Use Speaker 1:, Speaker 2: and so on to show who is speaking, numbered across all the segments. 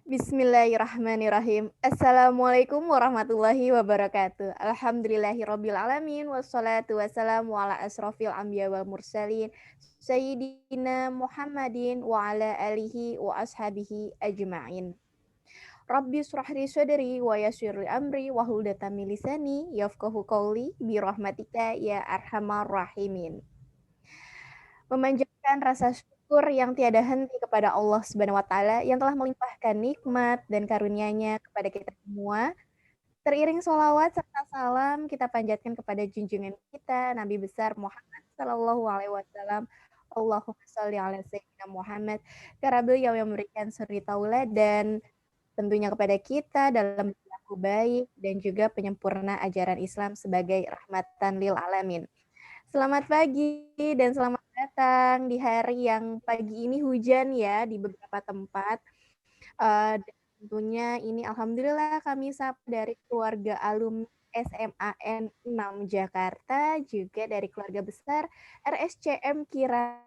Speaker 1: Bismillahirrahmanirrahim. Assalamualaikum warahmatullahi wabarakatuh. Alhamdulillahirabbil alamin wassalatu wassalamu ala asrofil anbiya wal mursalin sayyidina Muhammadin wa ala alihi wa ashabihi ajma'in. Rabbi shrahli sadri wa yassirli amri wa hlul 'uqdatam min lisani yafqahu qawli bi rahmatika ya arhamar rahimin. Memanjatkan rasa syukur yang tiada henti kepada Allah Subhanahu wa taala yang telah melimpahkan nikmat dan karunia-Nya kepada kita semua. Teriring sholawat serta salam kita panjatkan kepada junjungan kita Nabi besar Muhammad sallallahu alaihi wasallam. Allahumma sholli ala sayyidina Muhammad karena beliau yang memberikan suri tauladan tentunya kepada kita dalam berlaku baik dan juga penyempurna ajaran Islam sebagai rahmatan lil alamin. Selamat pagi dan selamat datang di hari yang pagi ini hujan ya di beberapa tempat. Dan tentunya ini alhamdulillah kami dari keluarga alumni SMAN 6 Jakarta, juga dari keluarga besar RSCM Kirana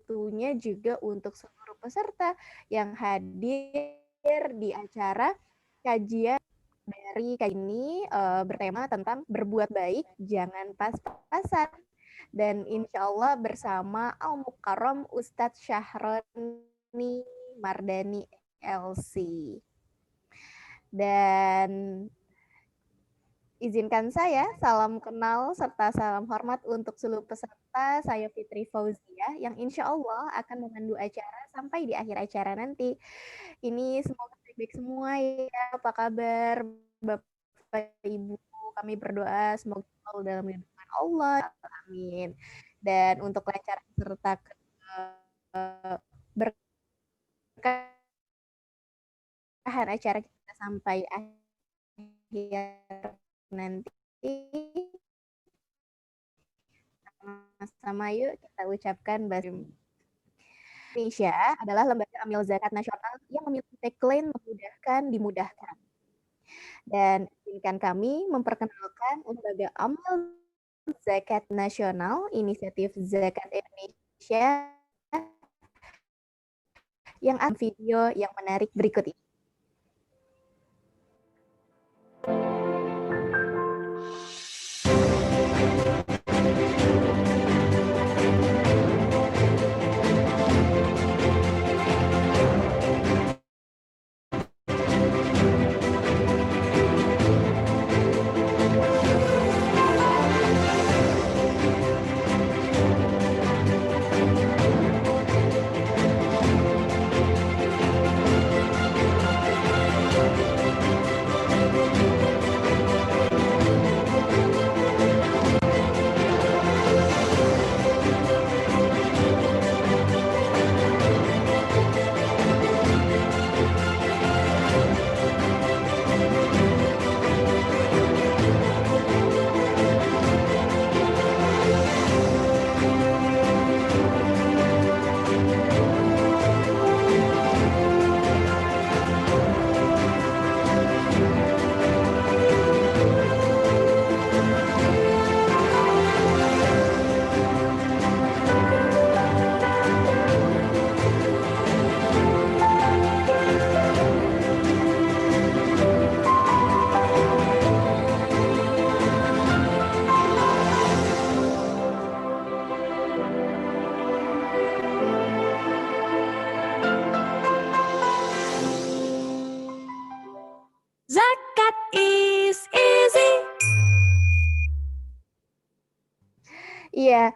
Speaker 1: tentunya juga untuk seluruh peserta yang hadir di acara kajian dari ini bertema tentang berbuat baik jangan pas-pasan, dan insya Allah bersama Al Mukarram Ustadz Syahroni Mardani LC. Dan izinkan saya salam kenal serta salam hormat untuk seluruh peserta. Saya Fitri Fauziah yang insya Allah akan memandu acara sampai di akhir acara nanti. Ini semoga baik-baik semua ya. Apa kabar Bapak Ibu? Kami berdoa semoga selalu dalam lindungan Allah. Amin. Dan untuk lancar serta berkahan acara kita sampai akhir nanti, sama-sama yuk kita ucapkan basmalah. Indonesia adalah lembaga amil zakat nasional yang memiliki tagline memudahkan dimudahkan. Dan izinkan kami memperkenalkan lembaga amil zakat nasional Inisiatif Zakat Indonesia yang akan video yang menarik berikut ini.
Speaker 2: Zakat is easy.
Speaker 1: Iya,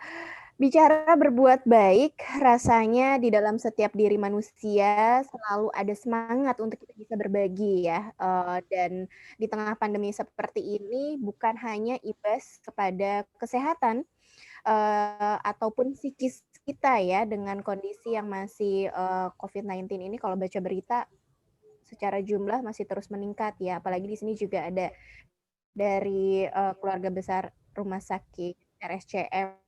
Speaker 1: bicara berbuat baik, rasanya di dalam setiap diri manusia selalu ada semangat untuk kita bisa berbagi ya. Dan di tengah pandemi seperti ini bukan hanya ibas kepada kesehatan ataupun psikis kita ya, dengan kondisi yang masih COVID-19 ini, kalau baca berita secara jumlah masih terus meningkat ya. Apalagi di sini juga ada dari keluarga besar rumah sakit RSCM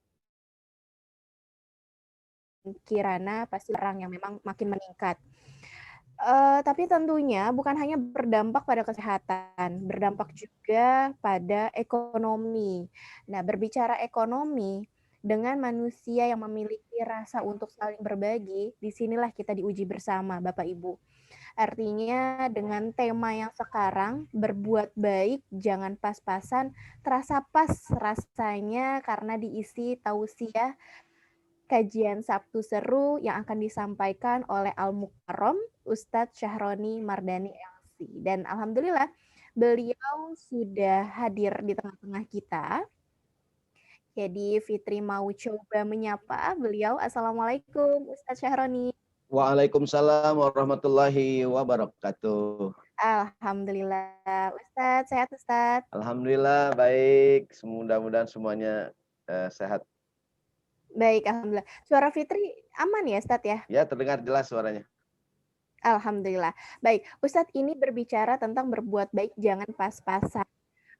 Speaker 1: Kirana, pasti orang yang memang makin meningkat. Tapi tentunya bukan hanya berdampak pada kesehatan, berdampak juga pada ekonomi. Nah, berbicara ekonomi, dengan manusia yang memiliki rasa untuk saling berbagi, disinilah kita diuji bersama, Bapak Ibu. Artinya dengan tema yang sekarang, berbuat baik, jangan pas-pasan, terasa pas rasanya karena diisi tausiah kajian Sabtu Seru yang akan disampaikan oleh Al-Mukarram Ustadz Syahroni Mardani LC. Dan alhamdulillah beliau sudah hadir di tengah-tengah kita. Jadi Fitri mau coba menyapa beliau. Assalamualaikum Ustadz Syahroni.
Speaker 3: Waalaikumsalam warahmatullahi wabarakatuh.
Speaker 1: Alhamdulillah. Ustadz, sehat Ustadz?
Speaker 3: Alhamdulillah baik. Mudah-mudahan semuanya sehat.
Speaker 1: Baik, alhamdulillah. Suara Fitri aman ya Ustadz ya?
Speaker 3: Ya, terdengar jelas suaranya.
Speaker 1: Alhamdulillah. Baik, Ustadz ini berbicara tentang berbuat baik jangan pas-pasan.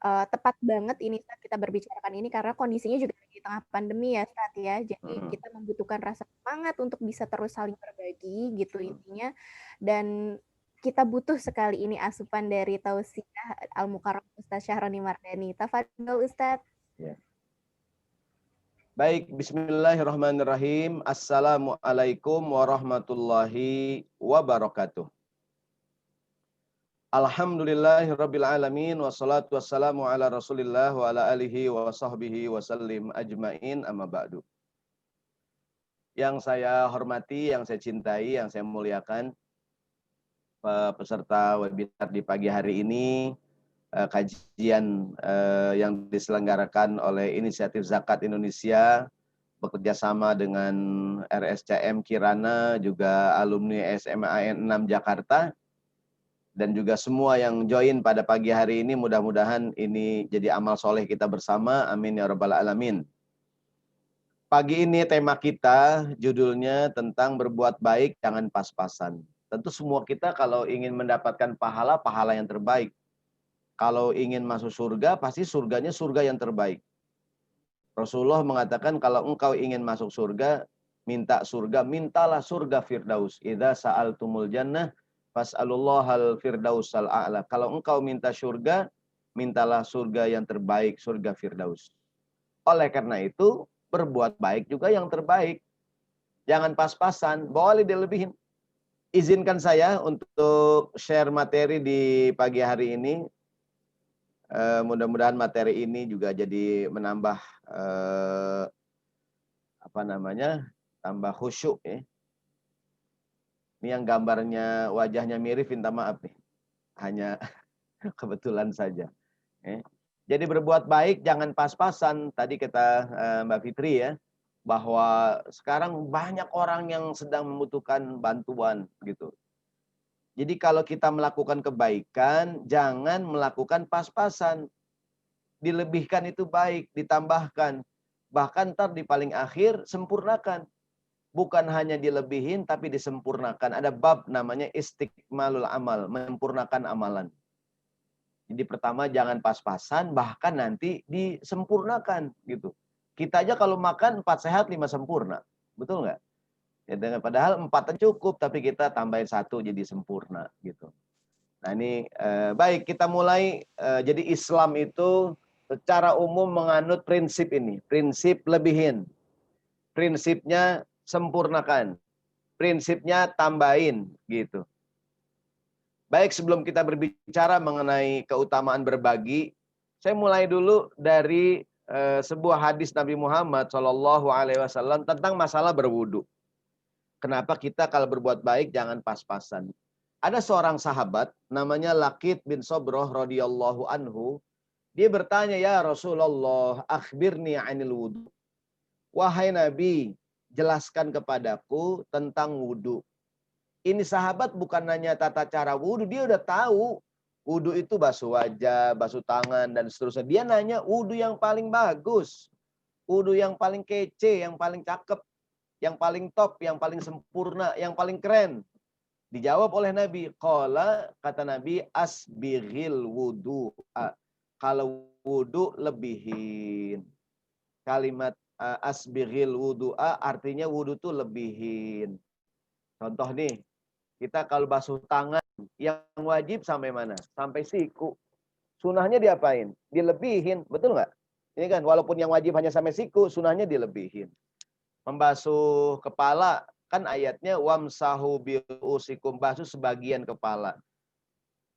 Speaker 1: Tepat banget ini saat kita berbicarakan ini karena kondisinya juga di tengah pandemi ya Ustadz ya. Jadi kita membutuhkan rasa semangat untuk bisa terus saling berbagi gitu intinya. Dan kita butuh sekali ini asupan dari tausiah Al-Mukarram Ustadz Syahroni Mardani. Tafadhol Ustadz.
Speaker 3: Ya. Baik, bismillahirrahmanirrahim. Assalamualaikum warahmatullahi wabarakatuh. Alhamdulillahirabbil alamin wassalatu wassalamu ala Rasulillah wa ala alihi wa sahbihi wasallim ajmain amma ba'du. Yang saya hormati, yang saya cintai, yang saya muliakan, peserta webinar di pagi hari ini, kajian yang diselenggarakan oleh Inisiatif Zakat Indonesia bekerja sama dengan RSCM Kirana, juga alumni SMAN 6 Jakarta, dan juga semua yang join pada pagi hari ini. Mudah-mudahan ini jadi amal soleh kita bersama, amin ya rabbal alamin. Pagi ini tema kita judulnya tentang berbuat baik jangan pas-pasan. Tentu semua kita kalau ingin mendapatkan pahala, pahala yang terbaik. Kalau ingin masuk surga, pasti surganya surga yang terbaik. Rasulullah mengatakan kalau engkau ingin masuk surga, minta surga, mintalah surga Firdaus. Idza sa'altumul jannah fas'alullahal firdausal a'la. Kalau engkau minta surga, mintalah surga yang terbaik, surga Firdaus. Oleh karena itu, berbuat baik juga yang terbaik. Jangan pas-pasan, boleh dilebihin. Izinkan saya untuk share materi di pagi hari ini. Mudah-mudahan materi ini juga jadi menambah tambah khusyuk ya. Ini yang gambarnya wajahnya mirip, minta maaf nih, hanya kebetulan saja. Jadi berbuat baik jangan pas-pasan. Tadi kata Mbak Fitri ya, bahwa sekarang banyak orang yang sedang membutuhkan bantuan gitu. Jadi kalau kita melakukan kebaikan, jangan melakukan pas-pasan. Dilebihkan itu baik, ditambahkan. Bahkan ntar di paling akhir, sempurnakan. Bukan hanya dilebihin, tapi disempurnakan. Ada bab namanya istikmalul amal, menyempurnakan amalan. Jadi pertama jangan pas-pasan, bahkan nanti disempurnakan gitu. Kita aja kalau makan 4 sehat 5 sempurna. Betul nggak? Ya, padahal 4 cukup, tapi kita tambahin 1 jadi sempurna gitu. Nah ini baik, kita mulai. Jadi Islam itu secara umum menganut prinsip ini, prinsip lebihin, prinsipnya sempurnakan, prinsipnya tambahin gitu. Baik, sebelum kita berbicara mengenai keutamaan berbagi, saya mulai dulu dari sebuah hadis Nabi Muhammad SAW tentang masalah berwudu. Kenapa kita kalau berbuat baik jangan pas-pasan? Ada seorang sahabat namanya Laqit bin Sobroh radhiyallahu anhu. Dia bertanya, ya Rasulullah, akhbirni anil wudu. Wahai Nabi, jelaskan kepadaku tentang wudu. Ini sahabat bukan nanya tata cara wudu, dia udah tahu. Wudu itu basuh wajah, basuh tangan, dan seterusnya. Dia nanya wudu yang paling bagus. Wudu yang paling kece, yang paling cakep, yang paling top, yang paling sempurna, yang paling keren. Dijawab oleh Nabi. Qala, kata Nabi, asbighil wudu. Kalau wudu lebihin. Kalimat asbighil wudu'a artinya wudu itu lebihin. Contoh nih, Kita kalau basuh tangan, yang wajib sampai mana? Sampai siku. Sunahnya diapain? Dilebihin, betul nggak? Ini kan, walaupun yang wajib hanya sampai siku, sunahnya dilebihin. Membasuh kepala, kan ayatnya wamsahu birusikum, basuh sebagian kepala.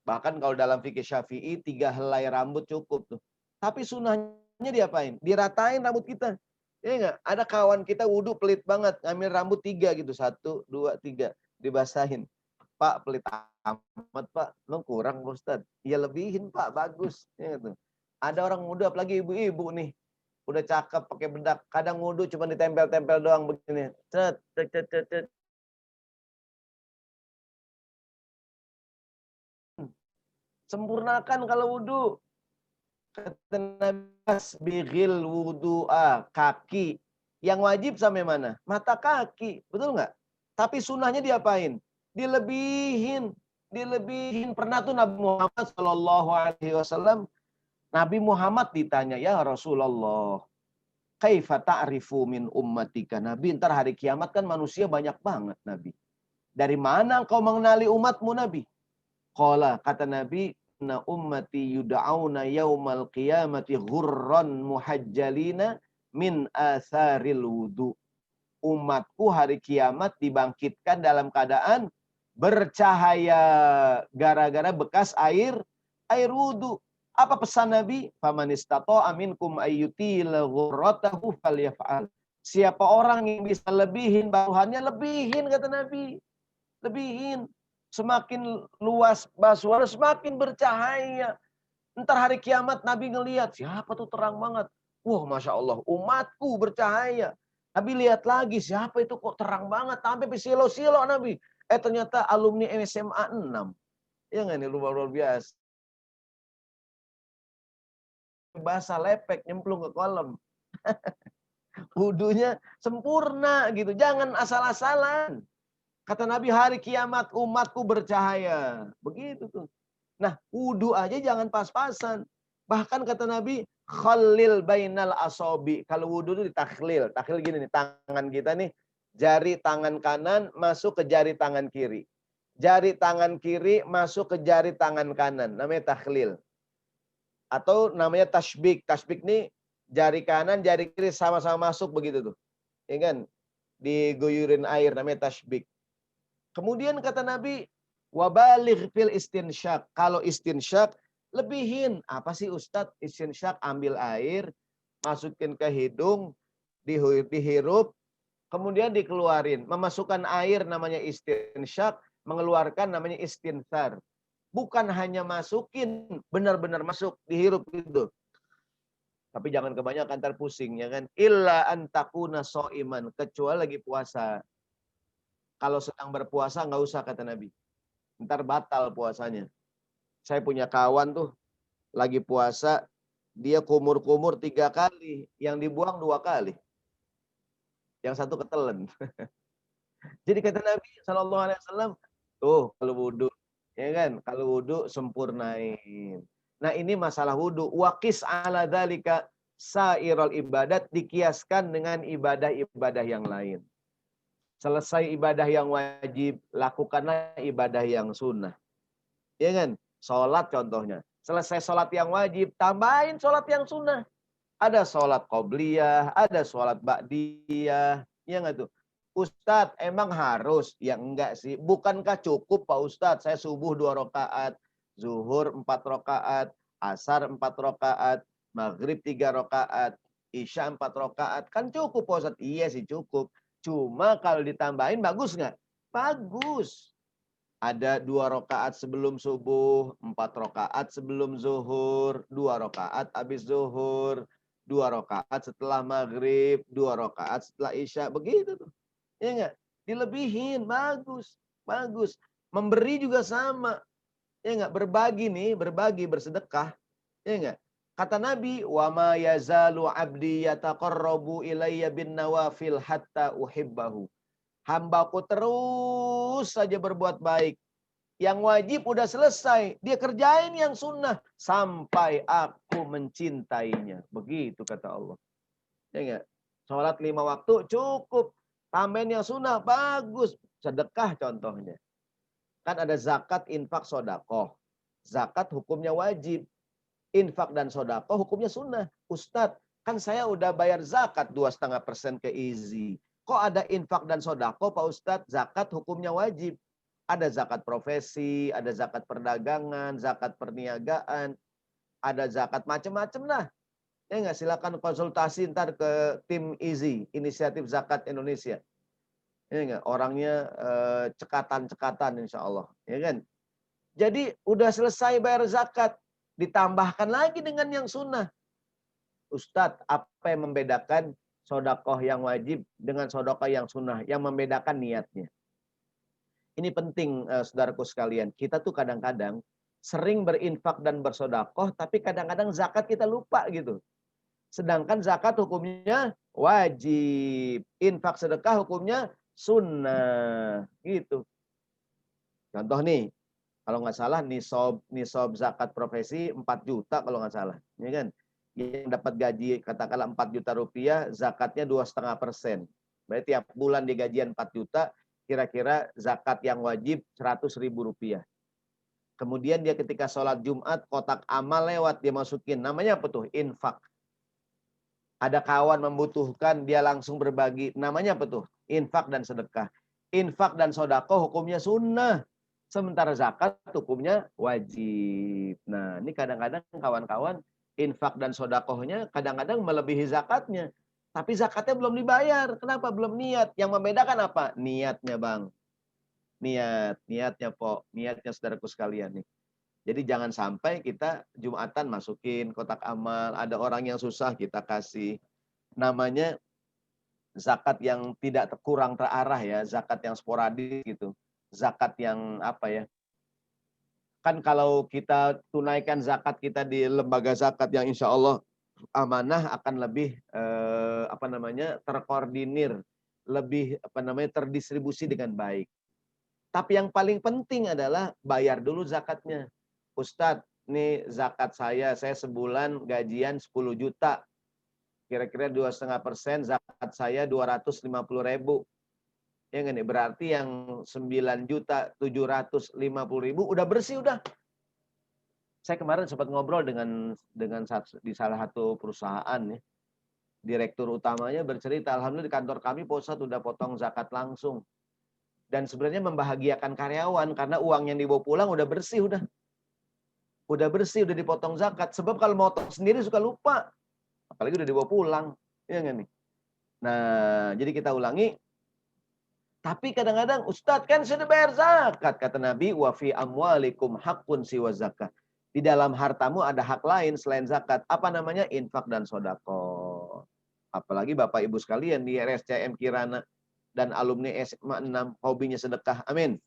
Speaker 3: Bahkan kalau dalam fikih Syafi'i 3 helai rambut cukup tuh. Tapi sunahnya diapain? Diratain rambut kita. Ya enggak? Ada kawan kita wudhu pelit banget, ngambil rambut 3 gitu, 1, 2, 3, dibasahin. Pak, pelit amat Pak, lo kurang Ustaz. Ya lebihin Pak, bagus. Ya gitu. Ada orang muda, apalagi ibu-ibu nih, udah cakep pakai bedak, kadang wudhu cuma ditempel-tempel doang begini. Cet, cet, cet, cet, cet. Sempurnakan kalau wudhu. Kata Nabi, bigil wudu'a, kaki. Yang wajib sampai mana? Mata kaki, betul nggak? Tapi sunahnya diapain? Dilebihin, dilebihin. Pernah tuh Nabi Muhammad SAW, Nabi Muhammad ditanya, ya Rasulullah, kaifa ta'rifu min ummatika? Nabi, ntar hari kiamat kan manusia banyak banget, Nabi. Dari mana engkau mengenali umatmu, Nabi? Qala, kata Nabi, na ummati yud'auna yaumal qiyamati ghurran muhajjalina min asaril wudu. Umatku hari kiamat dibangkitkan dalam keadaan bercahaya gara-gara bekas air wudu. Apa pesan Nabi? Faman istata'a minkum ayyutila ghurratahu falyaf'al. Siapa orang yang bisa lebihin bahuannya, lebihin kata Nabi. Lebihin. Semakin luas basuhan, semakin bercahaya. Ntar hari kiamat Nabi ngelihat, siapa tuh terang banget. Wah, Masya Allah, umatku bercahaya. Nabi lihat lagi, siapa itu kok terang banget. Sampai silo-silo Nabi. Ternyata alumni SMA 6. Ya nggak nih, luar biasa. Basah lepek, nyemplung ke kolam. Wudunya sempurna gitu. Jangan asal-asalan. Kata Nabi, hari kiamat umatku bercahaya. Begitu tuh. Nah, wudu aja jangan pas-pasan. Bahkan kata Nabi, khalil bainal asobi. Kalau wudu itu ditakhlil. Takhlil gini nih, tangan kita nih. Jari tangan kanan masuk ke jari tangan kiri. Jari tangan kiri masuk ke jari tangan kanan. Namanya takhlil. Atau namanya tasbik. Tasbik nih jari kanan, jari kiri sama-sama masuk begitu tuh. Ya kan? Diguyurin air namanya tasbik. Kemudian kata Nabi, wabaligh fil istinsyak. Kalau istinsyak, lebihin. Apa sih Ustadz? Istinsyak, ambil air, masukin ke hidung, dihirup, kemudian dikeluarin. Memasukkan air namanya istinsyak, mengeluarkan namanya istinsar. Bukan hanya masukin, benar-benar masuk, dihirup gitu. Tapi jangan kebanyakan, ntar pusing ya kan. Illa antakuna so'iman. Kecuali lagi puasa. Kalau sedang berpuasa nggak usah kata Nabi. Ntar batal puasanya. Saya punya kawan tuh lagi puasa, dia kumur-kumur 3 kali, yang dibuang 2 kali. Yang satu ketelen. Jadi kata Nabi SAW, tuh kalau wudhu, ya kan? Kalau wudhu sempurnain. Nah ini masalah wudhu. Waqis ala dzalika sairul ibadat, dikiaskan dengan ibadah-ibadah yang lain. Selesai ibadah yang wajib, lakukanlah ibadah yang sunnah. Ya kan? Sholat contohnya. Selesai sholat yang wajib, tambahin sholat yang sunnah. Ada sholat qobliyah, ada sholat ba'diyah. Ya nggak tuh? Ustadz, emang harus? Ya enggak sih. Bukankah cukup Pak Ustadz? Saya subuh 2 rakaat, zuhur 4 rakaat, asar 4 rakaat, maghrib 3 rakaat, isya 4 rakaat. Kan cukup Pak Ustadz? Iya sih cukup. Cuma kalau ditambahin bagus nggak? Bagus. Ada 2 rakaat sebelum subuh, 4 rakaat sebelum zuhur, 2 rakaat habis zuhur, 2 rakaat setelah maghrib, 2 rakaat setelah isya. Begitu tuh. Ya enggak? Dilebihin, bagus. Bagus. Memberi juga sama. Ya enggak? Berbagi nih, berbagi, bersedekah. Ya enggak? Kata Nabi, wa ma yazalu abdi yataqarrabu ilayya bin nawafil hatta uhibbahu. Hambaku terus saja berbuat baik. Yang wajib udah selesai. Dia kerjain yang sunnah. Sampai aku mencintainya. Begitu kata Allah. Ya enggak? Sholat 5 waktu cukup. Tambahin yang sunnah bagus. Sedekah contohnya. Kan ada zakat, infak, sodakoh. Zakat hukumnya wajib. Infak dan sodakoh hukumnya sunnah. Ustadz, kan saya udah bayar zakat 2,5% ke IZI. Kok ada infak dan sodakoh Pak Ustadz? Zakat hukumnya wajib. Ada zakat profesi, ada zakat perdagangan, zakat perniagaan, ada zakat macam-macam lah. Ya nggak, silakan konsultasi ntar ke tim IZI, Inisiatif Zakat Indonesia. Ya nggak, orangnya cekatan-cekatan insya Allah. Ya kan? Jadi udah selesai bayar zakat, ditambahkan lagi dengan yang sunnah. Ustadz, apa yang membedakan sodakoh yang wajib dengan sodakoh yang sunnah? Yang membedakan niatnya. Ini penting, saudaraku sekalian. Kita tuh kadang-kadang sering berinfak dan bersodakoh, tapi kadang-kadang zakat kita lupa gitu. Sedangkan zakat hukumnya wajib. Infak sedekah hukumnya sunnah. Gitu. Contoh nih, kalau nggak salah nisob zakat profesi 4 juta kalau nggak salah. Ya kan? Yang dapat gaji katakanlah 4 juta rupiah, zakatnya 2,5%. Berarti tiap bulan di gajian 4 juta, kira-kira zakat yang wajib 100.000 rupiah. Kemudian dia ketika sholat Jumat, kotak amal lewat, dia masukin. Namanya apa tuh? Infak. Ada kawan membutuhkan, dia langsung berbagi. Namanya apa tuh? Infak dan sedekah. Infak dan sodako hukumnya sunnah. Sementara zakat hukumnya wajib. Nah, ini kadang-kadang kawan-kawan infak dan sodakohnya kadang-kadang melebihi zakatnya. Tapi zakatnya belum dibayar. Kenapa? Belum niat. Yang membedakan apa? Niatnya, Bang. Niatnya, Pok. Niatnya, saudaraku sekalian nih. Jadi jangan sampai kita Jumatan masukin kotak amal. Ada orang yang susah kita kasih. Namanya zakat yang tidak kurang terarah ya. Zakat yang sporadis gitu. Zakat yang apa ya. Kan kalau kita tunaikan zakat kita di lembaga zakat yang insya Allah amanah akan lebih terkoordinir. Lebih terdistribusi dengan baik. Tapi yang paling penting adalah bayar dulu zakatnya. Ustadz, nih zakat saya sebulan gajian 10 juta. Kira-kira 2,5%, zakat saya 250.000. Ya nggak nih? Berarti yang 9.750.000 udah bersih udah. Saya kemarin sempat ngobrol dengan di salah satu perusahaan ya. Direktur utamanya bercerita, alhamdulillah di kantor kami Pak Ustadz udah potong zakat langsung. Dan sebenarnya membahagiakan karyawan karena uang yang dibawa pulang udah bersih udah. Udah bersih, udah dipotong zakat. Sebab kalau motong sendiri suka lupa. Apalagi udah dibawa pulang. Iya nggak nih? Nah, jadi kita ulangi. Tapi kadang-kadang, Ustadz kan sudah bayar zakat. Kata Nabi, wa fi amwalikum haqqun siwa zakat. Di dalam hartamu ada hak lain selain zakat. Apa namanya? Infak dan sodako. Apalagi Bapak Ibu sekalian di RSCM Kirana dan alumni SMA 6, hobinya sedekah. Amin.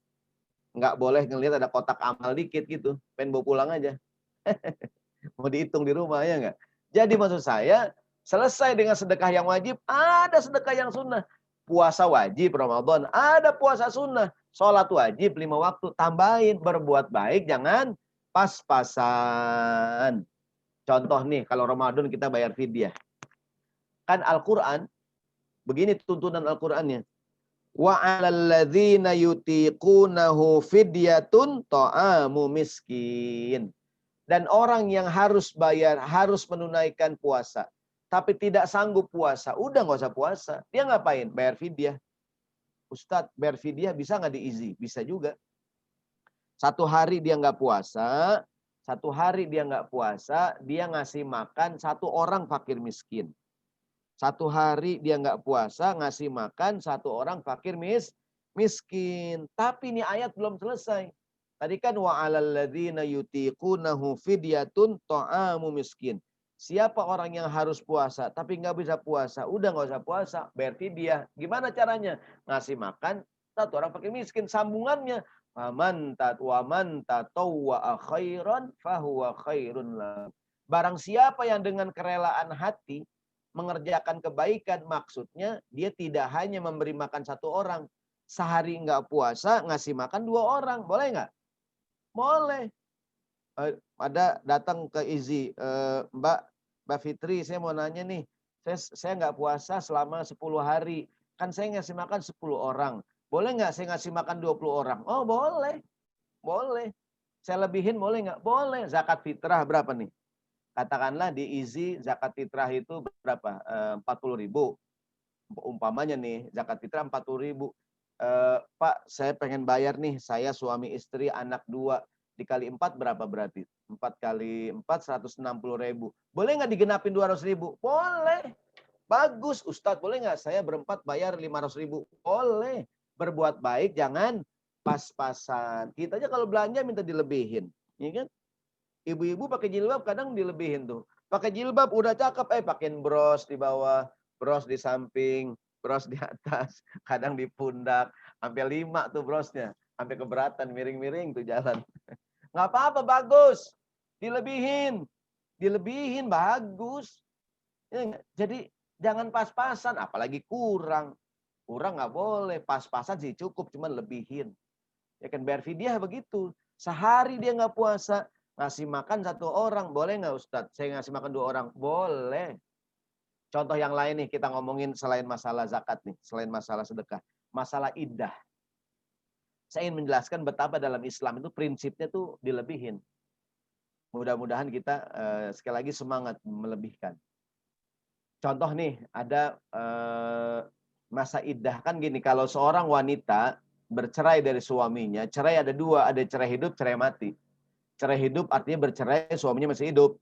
Speaker 3: Nggak boleh ngelihat ada kotak amal dikit gitu. Pengen bawa pulang aja. Mau dihitung di rumah ya nggak? Jadi maksud saya, selesai dengan sedekah yang wajib, ada sedekah yang sunnah. Puasa wajib Ramadan, ada puasa sunnah. Sholat wajib 5 waktu, tambahin. Berbuat baik, jangan pas-pasan. Contoh nih, kalau Ramadan kita bayar fidyah. Kan Al-Quran, begini tuntunan Al-Qurannya. Wa 'alal ladzina yutiqunahu fidyatun ta'amu miskin. Dan orang yang harus bayar, harus menunaikan puasa. Tapi tidak sanggup puasa. Udah nggak usah puasa. Dia ngapain? Bayar fidyah. Ustadz, bayar fidyah bisa nggak diizi? Bisa juga. Satu hari dia nggak puasa. Dia ngasih makan 1 orang fakir miskin. 1 hari dia nggak puasa, ngasih makan 1 orang fakir miskin. Tapi ini ayat belum selesai. Tadi kan wa 'alal ladzina yutiqunahu fidyatun ta'amu miskin. Siapa orang yang harus puasa tapi nggak bisa puasa, udah nggak usah puasa, bayar fidyah. Gimana caranya? Ngasih makan 1 orang fakir miskin. Sambungannya, man tatawwa khairan fahuwa khairun lahu. Barang siapa yang dengan kerelaan hati mengerjakan kebaikan, maksudnya dia tidak hanya memberi makan 1 orang. Sehari nggak puasa, ngasih makan 2 orang. Boleh nggak? Boleh. Ada datang ke IZI, Mbak Fitri, saya mau nanya nih, saya nggak puasa selama 10 hari. Kan saya ngasih makan 10 orang. Boleh nggak saya ngasih makan 20 orang? Oh boleh. Boleh. Saya lebihin boleh nggak? Boleh. Zakat fitrah berapa nih? Katakanlah di Easy zakat fitrah itu berapa? 40.000. Umpamanya nih, zakat fitrah 40.000. Pak, saya pengen bayar nih, saya suami istri, anak 2. Dikali 4 berapa berarti? 4 kali 4, 160.000. Boleh nggak digenapin 200.000? Boleh. Bagus, Ustadz. Boleh nggak saya berempat bayar 500.000? Boleh. Berbuat baik, jangan pas-pasan. Kita aja kalau belanja minta dilebihin. Ya kan? Ibu-ibu pakai jilbab kadang dilebihin tuh. Pakai jilbab udah cakep, pakein bros di bawah, bros di samping, bros di atas, kadang di pundak, sampai 5 tuh brosnya, sampai keberatan, miring-miring tuh jalan. Nggak apa-apa, bagus, dilebihin, dilebihin bagus. Ya, jadi jangan pas-pasan, apalagi kurang nggak boleh, pas-pasan sih cukup, cuman lebihin. Ya kan bayar fidyah begitu. Sehari dia nggak puasa, ngasih makan 1 orang, boleh nggak Ustadz? Saya ngasih makan 2 orang, boleh. Contoh yang lain nih, kita ngomongin selain masalah zakat nih, selain masalah sedekah. Masalah iddah. Saya ingin menjelaskan betapa dalam Islam itu prinsipnya tuh dilebihin. Mudah-mudahan kita sekali lagi semangat melebihkan. Contoh nih, ada masa iddah kan gini, kalau seorang wanita bercerai dari suaminya, cerai ada 2, ada cerai hidup, cerai mati. Cerai hidup artinya bercerai, suaminya masih hidup.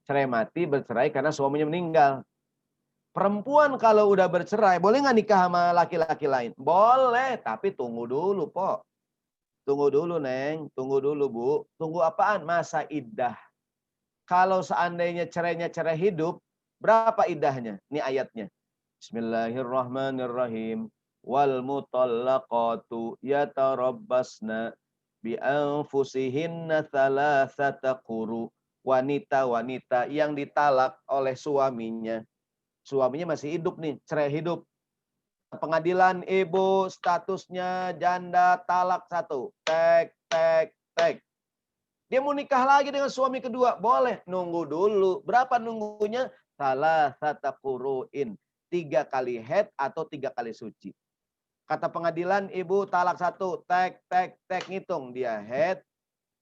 Speaker 3: Cerai mati, bercerai karena suaminya meninggal. Perempuan kalau udah bercerai, boleh nggak nikah sama laki-laki lain? Boleh, tapi tunggu dulu, Po. Tunggu dulu, Neng. Tunggu dulu, Bu. Tunggu apaan? Masa iddah. Kalau seandainya cerainya cerai hidup, berapa iddahnya? Ini ayatnya. Bismillahirrahmanirrahim. Wal mutallaqatu yatarabbasna bi anfusihinna thalathata quru. Wanita-wanita yang ditalak oleh suaminya. Suaminya masih hidup nih, cerai hidup. Pengadilan ibu statusnya janda talak 1. Tek, tek, tek. Dia mau nikah lagi dengan suami kedua, boleh. Nunggu dulu. Berapa nunggunya? Salah satu quru'in. 3 kali haid atau 3 kali suci. Kata pengadilan, ibu talak 1. Tek, tek, tek. Ngitung. Dia haid,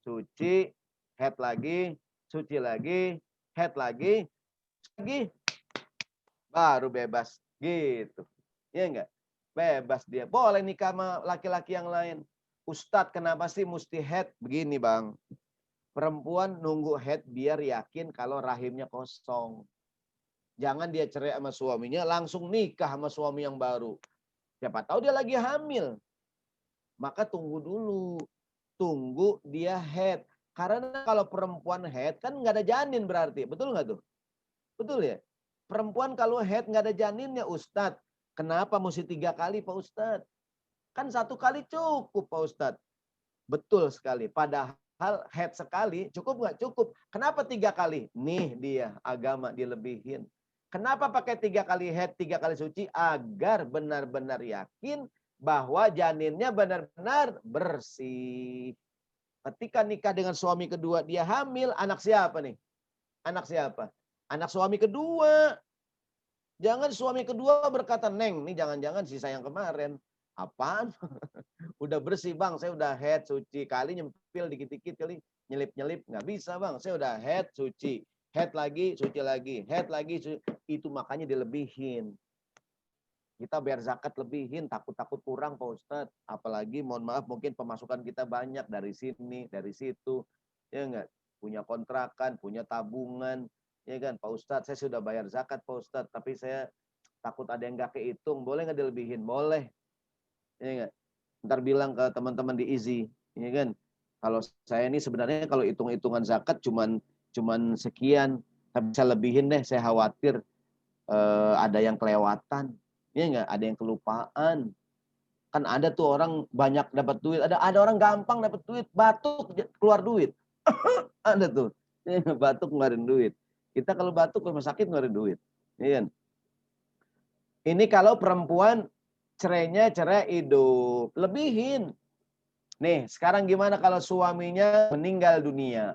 Speaker 3: suci, haid lagi, suci lagi, haid lagi, baru bebas. Gitu. Ya enggak? Bebas dia. Boleh nikah sama laki-laki yang lain. Ustadz, kenapa sih mesti haid? Begini, Bang. Perempuan nunggu haid biar yakin kalau rahimnya kosong. Jangan dia cerai sama suaminya, langsung nikah sama suami yang baru. Siapa tahu dia lagi hamil. Maka tunggu dulu. Tunggu dia haid. Karena kalau perempuan haid kan nggak ada janin berarti. Betul nggak tuh? Betul ya? Perempuan kalau haid nggak ada janinnya, Ustadz. Kenapa mesti 3 kali, Pak Ustadz? Kan 1 kali cukup, Pak Ustadz. Betul sekali. Padahal head sekali cukup nggak? Cukup. Kenapa 3 kali? Nih dia agama dilebihin. Kenapa pakai 3 kali head, 3 kali suci? Agar benar-benar yakin bahwa janinnya benar-benar bersih. Ketika nikah dengan suami kedua, dia hamil, anak siapa nih? Anak siapa? Anak suami kedua. Jangan suami kedua berkata, Neng, nih jangan-jangan sisa yang kemarin. Apaan? Udah bersih, Bang. Saya udah head, suci. Kali nyempil dikit-dikit, kali nyelip-nyelip. Nggak bisa, Bang. Saya udah head, suci. Head lagi, suci lagi. Head lagi, suci. Itu makanya dilebihin. Kita bayar zakat lebihin, takut-takut kurang, Pak Ustadz. Apalagi, mohon maaf, mungkin pemasukan kita banyak dari sini, dari situ. Ya enggak? Punya kontrakan, punya tabungan. Ya kan, Pak Ustadz, saya sudah bayar zakat, Pak Ustadz. Tapi saya takut ada yang nggak kehitung. Boleh nggak dilebihin? Boleh. Ya enggak? Ntar bilang ke teman-teman di Easy, ya kan? Kalau saya ini sebenarnya kalau hitung-hitungan zakat cuman sekian, tapi saya lebihin deh, saya khawatir ada yang kelewatan, ya enggak? Ada yang kelupaan. Kan ada tuh orang banyak dapat duit, ada orang gampang dapat duit, batuk keluar duit. Ada tuh, ya, batuk ngeluarin duit. Kita kalau batuk rumah sakit ngeluarin duit, ya kan? Ini kalau perempuan cerainya cerai hidup, lebihin. Nih, sekarang gimana kalau suaminya meninggal dunia?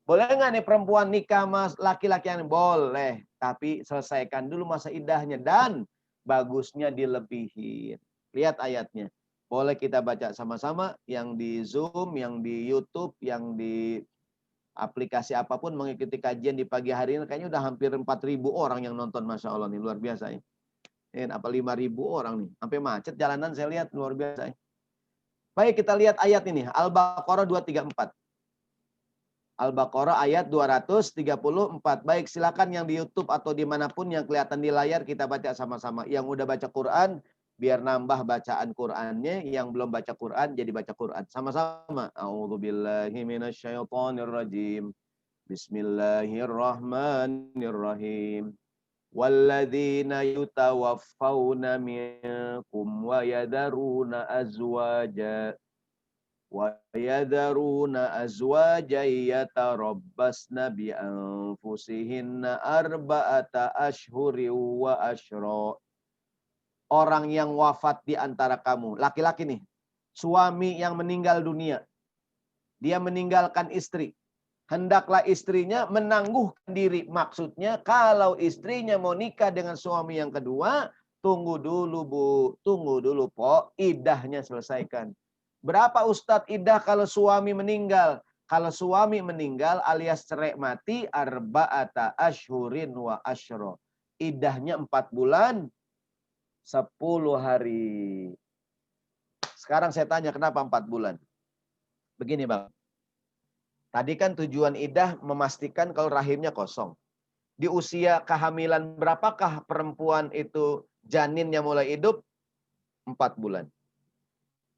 Speaker 3: Boleh nggak nih perempuan nikah sama laki-laki yang boleh, tapi selesaikan dulu masa iddahnya dan bagusnya dilebihin. Lihat ayatnya. Boleh kita baca sama-sama, yang di Zoom, yang di YouTube, yang di aplikasi apapun mengikuti kajian di pagi hari ini. Kayaknya udah hampir 4.000 orang yang nonton, Masya Allah nih, luar biasa ya. Apa 5.000 orang nih, sampai macet jalanan saya lihat, luar biasa ya. Baik, kita lihat ayat ini, Al-Baqarah 234. Al-Baqarah ayat 234. Baik, silakan yang di YouTube atau dimanapun yang kelihatan di layar kita baca sama-sama. Yang udah baca Quran, biar nambah bacaan Qurannya. Yang belum baca Quran, jadi baca Quran. Sama-sama. A'udzubillahi minasyaitonirrajim. Bismillahirrahmanirrahim. Walladzina yutawaffawna minkum wa yadaruna azwaja. وَيَذَرُونَ أَزْوَاجًا يَتَرَبَّصْنَ بِأَنفُسِهِنَّ أَرْبَعَةَ أَشْهُرٍ وَعَشْرًا. Orang yang wafat di antara kamu, laki-laki nih, suami yang meninggal dunia, dia meninggalkan istri, hendaklah istrinya menangguhkan diri. Maksudnya kalau istrinya mau nikah dengan suami yang kedua, tunggu dulu Bu, tunggu dulu Po, idahnya selesaikan. Berapa Ustadz iddah kalau suami meninggal? Kalau suami meninggal alias cerai mati, arba'ata ashhurin wa asyra. Iddahnya 4 bulan, 10 hari. Sekarang saya tanya kenapa 4 bulan? Begini Bang. Tadi kan tujuan iddah memastikan kalau rahimnya kosong. Di usia kehamilan berapakah perempuan itu janinnya mulai hidup? 4 bulan.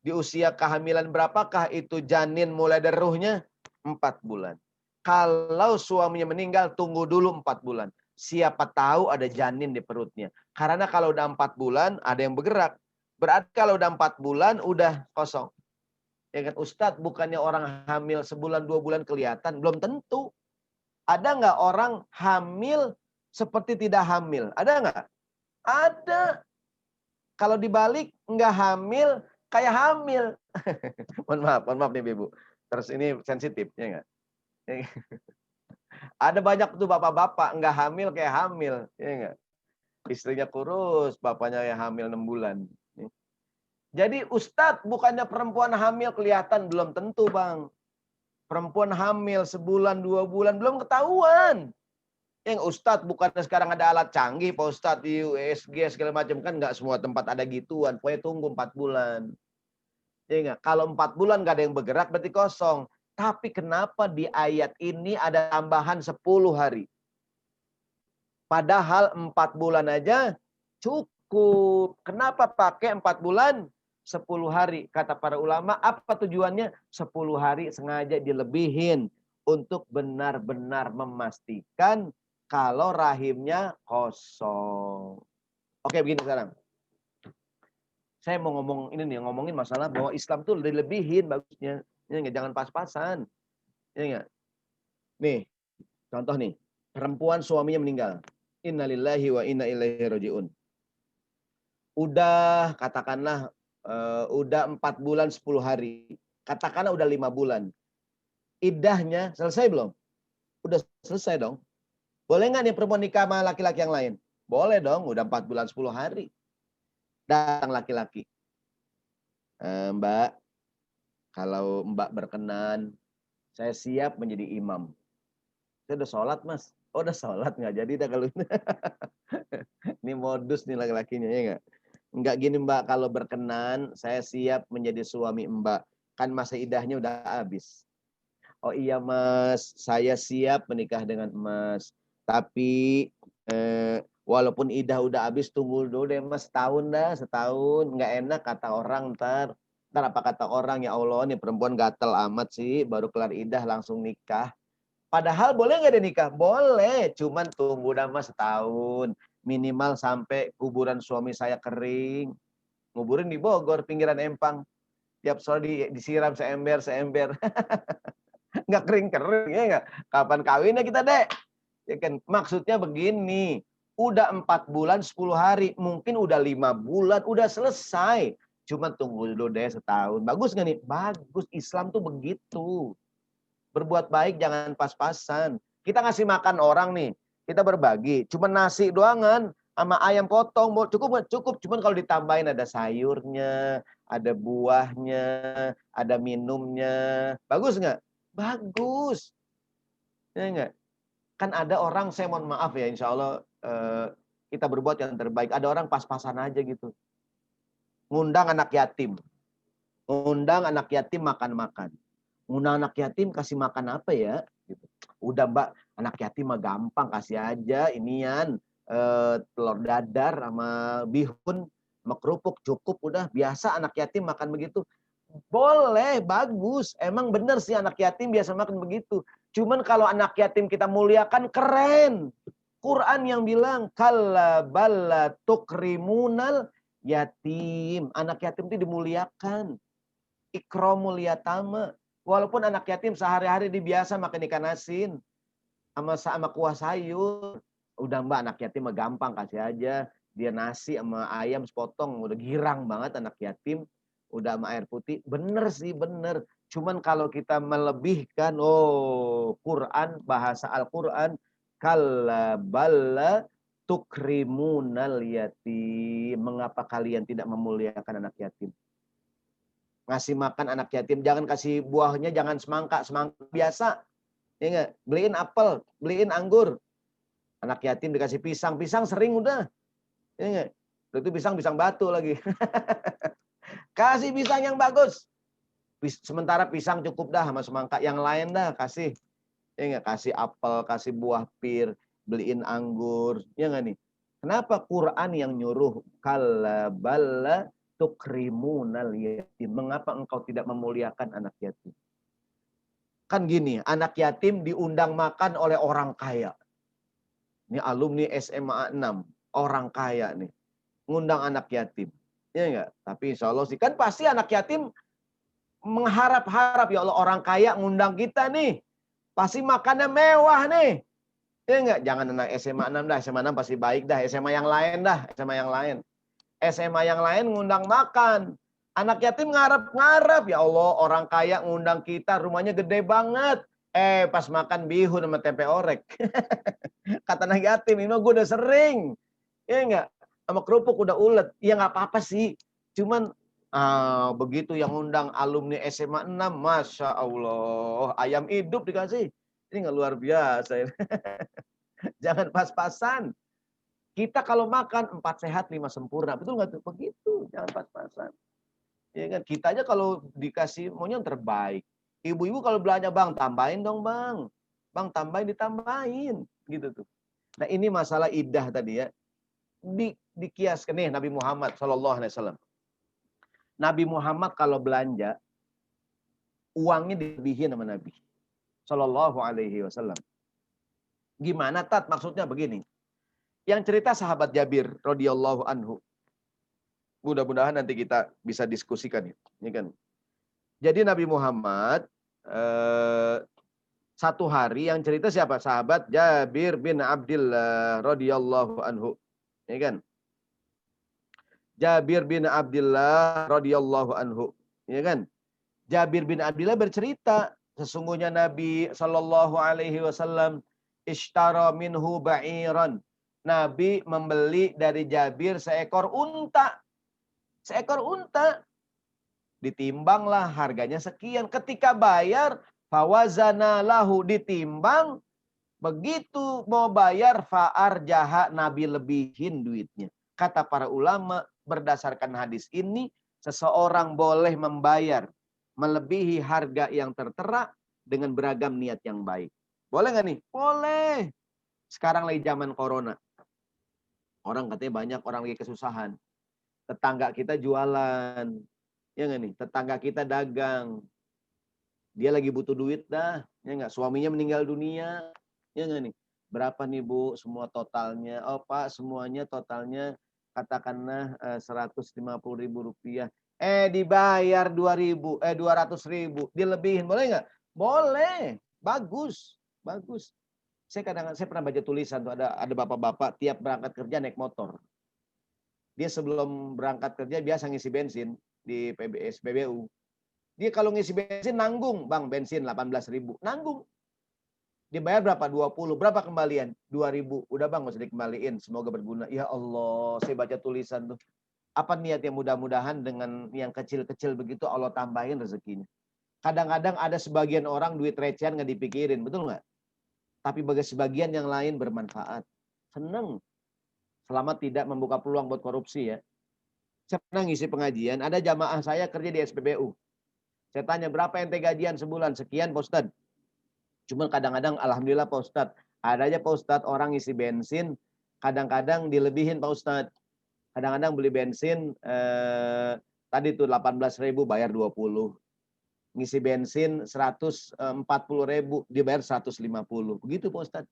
Speaker 3: Di usia kehamilan berapakah itu janin mulai dari ruhnya? 4 bulan. Kalau suaminya meninggal, tunggu dulu 4 bulan. Siapa tahu ada janin di perutnya. Karena kalau udah 4 bulan, ada yang bergerak. Berarti kalau udah 4 bulan, udah kosong. Ya kan, Ustadz, bukannya orang hamil sebulan, 2 bulan kelihatan? Belum tentu. Ada nggak orang hamil seperti tidak hamil? Ada nggak? Ada. Kalau dibalik, nggak hamil, kayak hamil. Mohon maaf nih Ibu. Terus ini sensitif, ya enggak? Ada banyak tuh bapak-bapak nggak hamil kayak hamil, ya enggak? Istrinya kurus, bapaknya yang hamil 6 bulan. Jadi Ustadz, bukannya perempuan hamil kelihatan? Belum tentu Bang. Perempuan hamil sebulan, 2 bulan, belum ketahuan. Yang Ustadz, bukannya sekarang ada alat canggih Pak Ustadz di USG segala macam, kan nggak semua tempat ada gituan. Pokoknya tunggu 4 bulan. Ya enggak? Kalau 4 bulan nggak ada yang bergerak berarti kosong. Tapi kenapa di ayat ini ada tambahan 10 hari? Padahal 4 bulan aja cukup. Kenapa pakai 4 bulan? 10 hari. Kata para ulama, apa tujuannya? 10 hari sengaja dilebihin untuk benar-benar memastikan kalau rahimnya kosong. Oke, begini sekarang. Saya mau ngomong ini nih, ngomongin masalah bahwa Islam tuh dilebihin bagusnya. Ya enggak, jangan pas-pasan. Ya enggak? Nih, contoh nih. Perempuan suaminya meninggal. Innalillahi wa inna ilaihi rajiun. Udah katakanlah udah 4 bulan 10 hari. Katakanlah udah 5 bulan. Iddahnya selesai belum? Udah selesai dong. Boleh nggak nih perempuan nikah sama laki-laki yang lain? Boleh dong, udah 4 bulan 10 hari. Datang laki-laki. Mbak, kalau Mbak berkenan, saya siap menjadi imam. Saya udah sholat Mas. Oh udah sholat, nggak jadi dah kalau ini. Ini modus nih laki-lakinya, ya nggak? Nggak gini Mbak, kalau berkenan, saya siap menjadi suami Mbak. Kan masa idahnya udah habis. Oh iya Mas, saya siap menikah dengan Mas. Tapi walaupun idah udah habis, tunggu dulu deh Mas, setahun dah, setahun. Nggak enak kata orang ntar. Ntar apa kata orang, ya Allah nih perempuan gatel amat sih, baru kelar idah langsung nikah. Padahal boleh nggak dia nikah? Boleh, cuman tunggu dah Mas setahun. Minimal sampai kuburan suami saya kering. Nguburin di Bogor, pinggiran Empang. Tiap sore disiram seember. Nggak kering-kering, ya nggak? Kapan kawinnya kita, Dek? Ya kan? Maksudnya begini, udah 4 bulan 10 hari, mungkin udah 5 bulan, udah selesai. Cuma tunggu dulu deh setahun. Bagus nggak nih? Bagus, Islam tuh begitu. Berbuat baik jangan pas-pasan. Kita ngasih makan orang nih, kita berbagi. Cuma nasi doangan, Sama ayam potong, cukup nggak? Cukup. Cuman kalau ditambahin ada sayurnya, ada buahnya, ada minumnya. Bagus nggak? Bagus. Ya nggak? Kan ada orang, saya mohon maaf ya, insya Allah kita berbuat yang terbaik. Ada orang pas-pasan aja gitu. Ngundang anak yatim. Ngundang anak yatim makan-makan. Ngundang anak yatim kasih makan apa ya? Gitu. Udah Mbak, anak yatim mah gampang, kasih aja inian telur dadar sama bihun sama kerupuk, cukup udah. Biasa anak yatim makan begitu. Boleh, bagus. Emang bener sih anak yatim biasa makan begitu. Cuman kalau anak yatim kita muliakan, keren. Quran yang bilang, kalla balla tukrimunal yatim. Anak yatim itu dimuliakan. Ikramul yatama. Walaupun anak yatim sehari-hari dibiasa makan ikan asin sama kuah sayur. Udah Mbak, anak yatim mah gampang, kasih aja dia nasi sama ayam sepotong, udah girang banget anak yatim. Udah sama air putih. Bener sih, bener. Cuman kalau kita melebihkan, Quran, bahasa Al-Quran, kalla balla tukrimunal yatim. Mengapa kalian tidak memuliakan anak yatim? Ngasih makan anak yatim, jangan kasih buahnya, jangan semangka biasa. Ya enggak? Beliin apel, beliin anggur. Anak yatim dikasih pisang sering udah. Ya enggak? Itu pisang batu lagi. Kasih pisang yang bagus. Sementara pisang cukup dah sama semangka, yang lain dah kasih. Ya enggak? Kasih apel, kasih buah pir, beliin anggur. Ya enggak nih? Kenapa Quran yang nyuruh kalla balla tukrimunal yatim? Mengapa engkau tidak memuliakan anak yatim? Kan gini, anak yatim diundang makan oleh orang kaya. Ini alumni SMA 6, orang kaya nih. Ngundang anak yatim. Ya enggak? Tapi insya Allah sih, kan pasti anak yatim mengharap-harap, ya Allah, orang kaya ngundang kita nih. Pasti makannya mewah nih. Ya enggak? Jangan anak SMA 6 dah, SMA 6 pasti baik dah. SMA yang lain dah, SMA yang lain. SMA yang lain ngundang makan. Anak yatim ngarep-ngarep, ya Allah, orang kaya ngundang kita, rumahnya gede banget. Pas makan bihun sama tempe orek. Kata anak yatim, ini gue udah sering. Ya enggak? Sama kerupuk udah ulet. Ya enggak apa-apa sih. Cuman begitu yang ngundang alumni SMA 6, Masya Allah. Ayam hidup dikasih. Ini enggak luar biasa. Jangan pas-pasan. Kita kalau makan 4 sehat 5 sempurna. Betul nggak tuh? Begitu. Jangan pas-pasan. Ya kan? Kita aja kalau dikasih maunya yang terbaik. Ibu-ibu kalau belanja, Bang, tambahin dong, Bang. Bang, tambahin, ditambahin. Gitu tuh. Nah, ini masalah idah tadi ya. Dikiaskan nih Nabi Muhammad SAW. Nabi Muhammad kalau belanja, uangnya dilebihin sama Nabi SAW. Gimana, Tat? Maksudnya begini. Yang cerita sahabat Jabir radhiyallahu anhu. Mudah-mudahan nanti kita bisa diskusikan ya kan. Jadi Nabi Muhammad satu hari, yang cerita siapa? Sahabat Jabir bin Abdullah radhiyallahu anhu. Ya kan? Jabir bin Abdullah radhiyallahu anhu. Ya kan? Jabir bin Abdullah bercerita, sesungguhnya Nabi sallallahu alaihi wasallam ishtara minhu ba'iran. Nabi membeli dari Jabir seekor unta. Seekor unta. Ditimbanglah, harganya sekian. Ketika bayar, fawazana lahu, ditimbang. Begitu mau bayar, fa'ar jaha, Nabi lebihin duitnya. Kata para ulama, berdasarkan hadis ini, seseorang boleh membayar melebihi harga yang tertera dengan beragam niat yang baik. Boleh nggak nih? Boleh. Sekarang lagi zaman corona. Orang katanya banyak orang lagi kesusahan. Tetangga kita jualan. Ya nggak nih? Tetangga kita dagang. Dia lagi butuh duit dah. Ya nggak? Suaminya meninggal dunia. Ya nggak nih? Berapa nih Bu semua totalnya? Oh Pak, semuanya totalnya katakanlah 150.000 rupiah. Dibayar 200.000. Dilebihin. Boleh nggak? Boleh. Bagus. Bagus. Saya pernah baca tulisan tuh, ada bapak-bapak tiap berangkat kerja naik motor. Dia sebelum berangkat kerja biasa ngisi bensin di PBU. Dia kalau ngisi bensin nanggung, Bang, bensin 18.000. Nanggung. Dibayar berapa? 20. Berapa kembalian? 2.000. Udah bang, nggak usah dikembaliin. Semoga berguna. Ya Allah, saya baca tulisan tuh. Apa niatnya? Mudah-mudahan dengan yang kecil-kecil begitu Allah tambahin rezekinya. Kadang-kadang ada sebagian orang duit recehan nggak dipikirin, betul nggak? Tapi bagi sebagian yang lain bermanfaat. Seneng. Selama tidak membuka peluang buat korupsi ya. Saya pernah ngisi pengajian, ada jamaah saya kerja di SPBU. Saya tanya, berapa ente gajian sebulan? Sekian Pak Ustadz. Cuman kadang-kadang alhamdulillah Pak Ustadz, ada aja Pak Ustadz orang ngisi bensin, kadang-kadang dilebihin Pak Ustadz. Kadang-kadang beli bensin, tadi tuh 18.000 bayar 20. Ngisi bensin 140.000 dibayar 150. Begitu Pak Ustadz.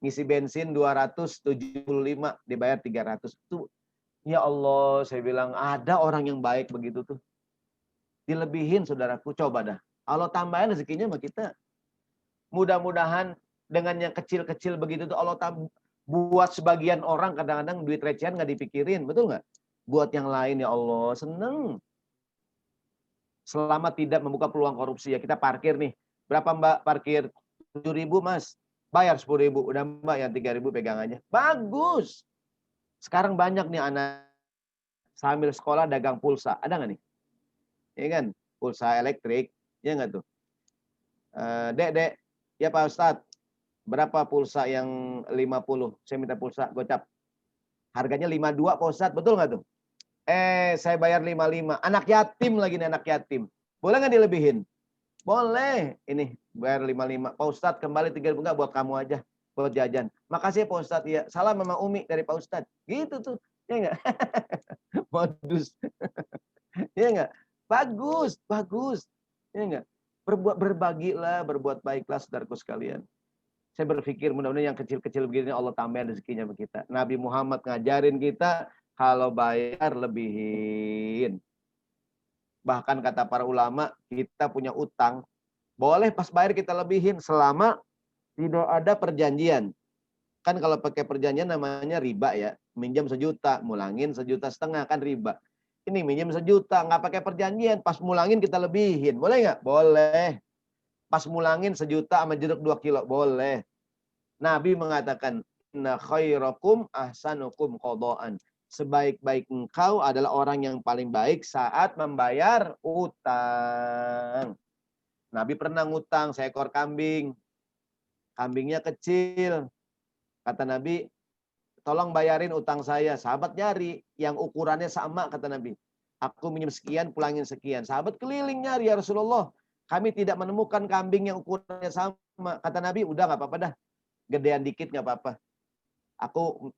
Speaker 3: Ngisi bensin 275 dibayar 300. Tuh, ya Allah, saya bilang ada orang yang baik begitu tuh. Dilebihin saudaraku, coba dah. Allah tambahin rezekinya sama kita. Mudah-mudahan dengan yang kecil-kecil begitu tuh Allah buat sebagian orang kadang-kadang duit recehan nggak dipikirin, betul nggak? Buat yang lain ya Allah, seneng. Selama tidak membuka peluang korupsi ya, kita parkir nih. Berapa Mbak parkir? 7.000 Mas. Bayar 10.000. Udah Mbak yang 3.000 pegang aja. Bagus. Sekarang banyak nih anak sambil sekolah dagang pulsa. Ada nggak nih? Iya kan? Pulsa elektrik. Ya nggak tuh? Dek. Ya Pak Ustadz. Berapa pulsa yang 50? Saya minta pulsa gocap. Harganya 52 Pak Ustadz. Betul nggak tuh? Saya bayar 55. Anak yatim lagi nih, anak yatim. Boleh nggak dilebihin? Boleh. Ini bayar 55. Pak Ustadz kembali 3.000 enggak buat kamu aja. Buat jajan. Makasih Pak Ustadz. Ya, salam Mama Umi dari Pak Ustadz. Gitu tuh. Ya enggak? Modus. Ya enggak? Bagus. Ya enggak? Berbagilah, berbuat baiklah saudaraku sekalian. Saya berpikir mudah-mudahan yang kecil-kecil begini Allah tambahin rezekinya bagi kita. Nabi Muhammad ngajarin kita kalau bayar lebihin. Bahkan kata para ulama, kita punya utang, boleh pas bayar kita lebihin selama tidak ada perjanjian. Kan kalau pakai perjanjian namanya riba ya. Minjam 1 juta, mulangin 1,5 juta kan riba. Ini minjam 1 juta, nggak pakai perjanjian. Pas mulangin kita lebihin. Boleh nggak? Boleh. Pas mulangin 1 juta sama jeruk 2 kilo. Boleh. Nabi mengatakan, inna khairakum ahsanukum qadaan. Sebaik-baik engkau adalah orang yang paling baik saat membayar utang. Nabi pernah ngutang seekor kambing. Kambingnya kecil. Kata Nabi, tolong bayarin utang saya. Sahabat nyari yang ukurannya sama, kata Nabi. Aku minjem sekian, pulangin sekian. Sahabat keliling nyari, ya Rasulullah. Kami tidak menemukan kambing yang ukurannya sama. Kata Nabi, udah nggak apa-apa dah. Gedean dikit nggak apa-apa. Aku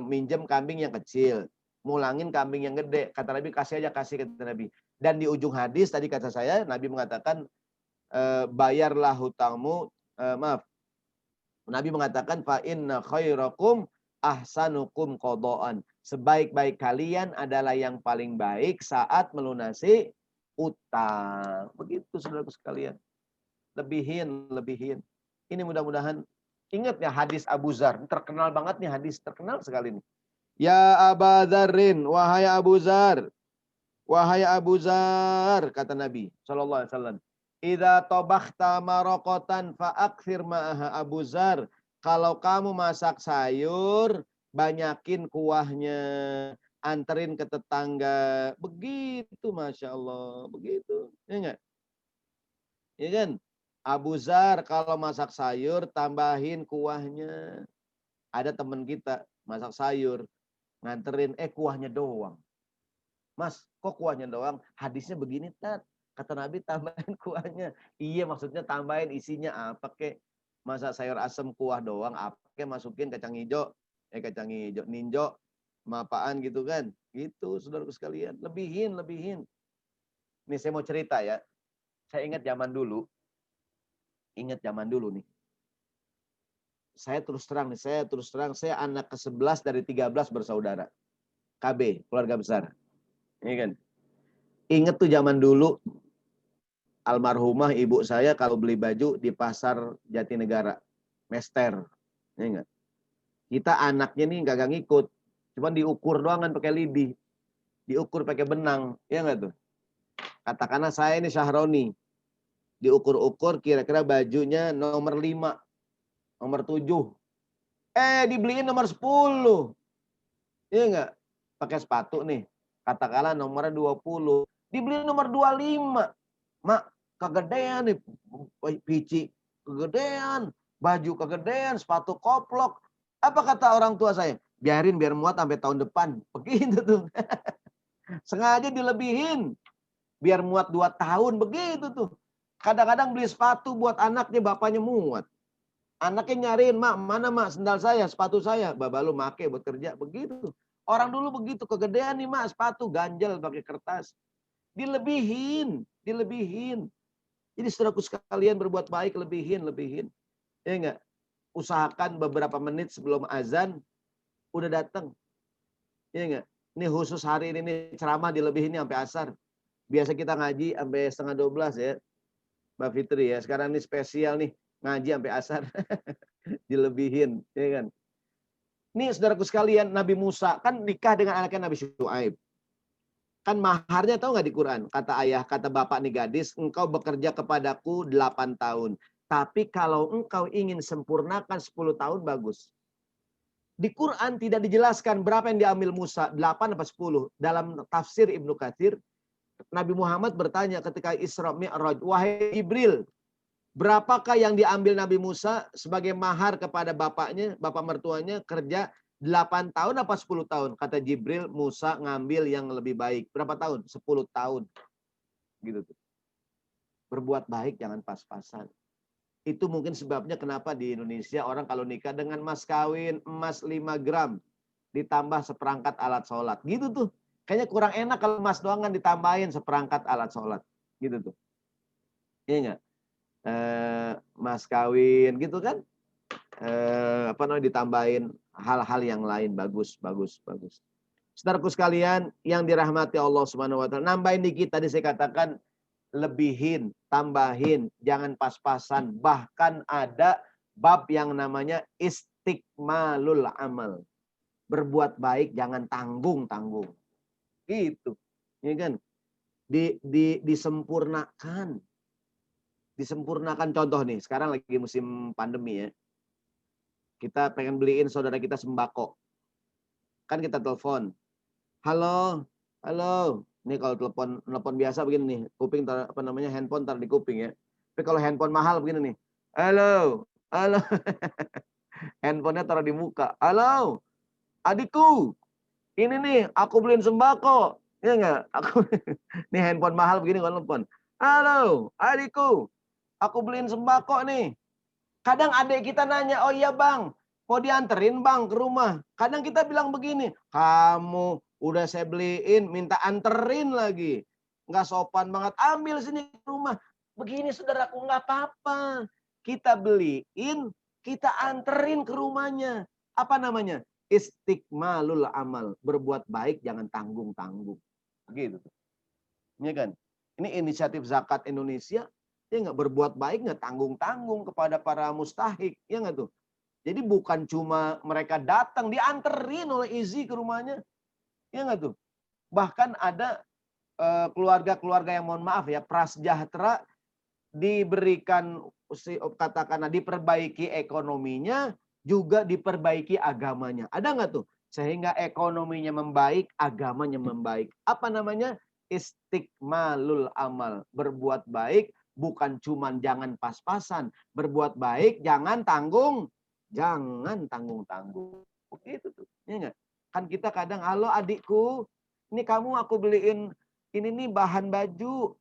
Speaker 3: minjem kambing yang kecil, mulangin kambing yang gede. Kata Nabi, kasih aja, kasih, kata Nabi. Dan di ujung hadis tadi kata saya, Nabi mengatakan bayarlah hutangmu. Maaf, Nabi mengatakan fa inna khairakum ahsanukum qadaan. Sebaik-baik kalian adalah yang paling baik saat melunasi utang. Begitu saudaraku sekalian. Lebihin. Ini mudah-mudahan ingat ya hadis Abu Zar. Terkenal banget nih hadis. Terkenal sekali nih. Ya Aba Dzarrin, wahai Abu Zar. Wahai Abu Zar, kata Nabi SAW. Idza tabakhta maraqatan fa'akthir ma'aha Abu Zar. Kalau kamu masak sayur, banyakin kuahnya. Anterin ke tetangga. Begitu, Masya Allah. Begitu. Ya enggak? Ya kan? Abu Zar kalau masak sayur tambahin kuahnya. Ada teman kita masak sayur nganterin kuahnya doang. Mas, kok kuahnya doang? Hadisnya begini Tat. Kata Nabi tambahin kuahnya. Iya maksudnya tambahin isinya apa kek? Masak sayur asam kuah doang apa kek masukin kacang hijau. Kacang hijau ninjo apaan gitu kan. Gitu saudaraku sekalian. Lebihin. Nih saya mau cerita ya. Saya ingat zaman dulu nih. Saya terus terang, saya anak ke-11 dari 13 bersaudara. KB, keluarga besar. Ini kan. Ingat tuh zaman dulu, almarhumah ibu saya kalau beli baju di pasar Jatinegara. Mester. Ingat. Kita anaknya nih gak ngikut. Cuman diukur doang kan pakai lidi. Diukur pakai benang. Ya enggak tuh? Katakanlah saya ini Syahroni. Diukur-ukur kira-kira bajunya nomor 5. nomor 7. Dibeliin nomor 10. Iya enggak? Pakai sepatu nih. Katakanlah nomornya 20. Dibeliin nomor 25. Mak, kegedean nih. Pici kegedean. Baju kegedean. Sepatu koplok. Apa kata orang tua saya? Biarin biar muat sampai tahun depan. Begitu tuh. Sengaja dilebihin. Biar muat 2 tahun. Begitu tuh. Kadang-kadang beli sepatu buat anaknya, bapaknya muat. Anaknya nyariin, mak, mana mak sendal saya, sepatu saya. Baba lu make buat kerja. Begitu. Orang dulu begitu, kegedean nih mak, sepatu ganjel pakai kertas. Dilebihin, dilebihin. Jadi saudaraku sekalian berbuat baik, lebihin. Ya enggak? Usahakan beberapa menit sebelum azan, udah datang. Ya enggak? Ini khusus hari ini nih, ceramah dilebihin sampai asar. Biasa kita ngaji sampai 11:30 ya. Mbak Fitri ya. Sekarang ini spesial nih, ngaji sampai asar. Dilebihin, ya kan? Nih saudaraku sekalian, Nabi Musa kan nikah dengan anaknya Nabi Syuaib. Kan maharnya tahu nggak di Quran? Kata ayah, kata bapak nih gadis, engkau bekerja kepadaku 8 tahun. Tapi kalau engkau ingin sempurnakan 10 tahun, bagus. Di Quran tidak dijelaskan berapa yang diambil Musa, 8 atau 10. Dalam tafsir Ibnu Katsir, Nabi Muhammad bertanya ketika Isra Mi'raj, wahai Jibril, berapakah yang diambil Nabi Musa sebagai mahar kepada bapaknya, bapak mertuanya kerja 8 tahun apa 10 tahun? Kata Jibril, Musa ngambil yang lebih baik. Berapa tahun? 10 tahun. Gitu tuh. Berbuat baik jangan pas-pasan. Itu mungkin sebabnya kenapa di Indonesia orang kalau nikah dengan mas kawin emas 5 gram ditambah seperangkat alat sholat. Gitu tuh. Kayaknya kurang enak kalau emas doang kan ditambahin seperangkat alat sholat. Gitu tuh. Iya enggak? Mas kawin gitu kan? Ditambahin hal-hal yang lain, bagus. Saudaraku sekalian yang dirahmati Allah Subhanahu wa taala, nambahin dikit tadi saya katakan lebihin, tambahin, jangan pas-pasan. Bahkan ada bab yang namanya istiqmalul amal. Berbuat baik jangan tanggung-tanggung. Gitu. Ya kan? Disempurnakan. Disempurnakan, contoh nih, sekarang lagi musim pandemi ya. Kita pengen beliin saudara kita sembako. Kan kita telepon. Halo. Ini kalau telepon biasa begini nih, kuping handphone tar di kuping ya. Tapi kalau handphone mahal begini nih. Halo. Handphonenya taruh di muka. Halo. Adikku. Ini nih aku beliin sembako. Ya enggak? Ini handphone mahal begini kalau telepon. Halo, adikku. Aku beliin sembako nih. Kadang adik kita nanya, oh iya bang, mau dianterin bang ke rumah. Kadang kita bilang begini, kamu udah saya beliin, minta anterin lagi. Nggak sopan banget, ambil sini ke rumah. Begini saudaraku, nggak apa-apa. Kita beliin, kita anterin ke rumahnya. Apa namanya? Istiqmalul amal. Berbuat baik jangan tanggung-tanggung. Gitu. Ini kan? Ini inisiatif zakat Indonesia. Ya nggak, berbuat baik nggak tanggung-tanggung kepada para mustahik, ya nggak tuh. Jadi bukan cuma mereka datang, dianterin oleh Izi ke rumahnya, ya nggak tuh. Bahkan ada keluarga-keluarga yang mohon maaf ya, prasejahtera, diberikan katakanlah diperbaiki ekonominya, juga diperbaiki agamanya. Ada nggak tuh? Sehingga ekonominya membaik, agamanya membaik. Apa namanya? Istiqmalul amal. Berbuat baik bukan cuman jangan pas-pasan, berbuat baik jangan tanggung-tanggung. Begitu tuh. Ya enggak? Kan kita kadang, halo adikku, ini kamu aku beliin ini nih bahan baju.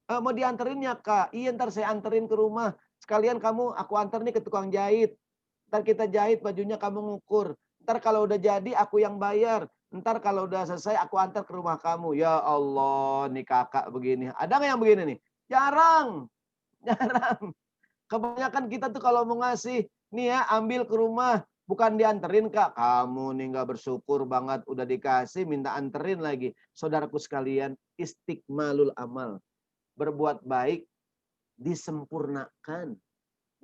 Speaker 3: Mau dianterin ya kak? Iya ntar saya anterin ke rumah. Sekalian aku anter nih ke tukang jahit. Ntar kita jahit bajunya, kamu ngukur. Ntar kalau udah jadi aku yang bayar. Ntar kalau udah selesai aku antar ke rumah kamu. Ya Allah, nih kakak begini. Ada nggak yang begini nih? Jarang. Kebanyakan kita tuh kalau mau ngasih, nih ya ambil ke rumah. Bukan dianterin kak. Kamu nih nggak bersyukur banget. Udah dikasih, minta anterin lagi. Saudaraku sekalian, istiqmalul amal. Berbuat baik, disempurnakan.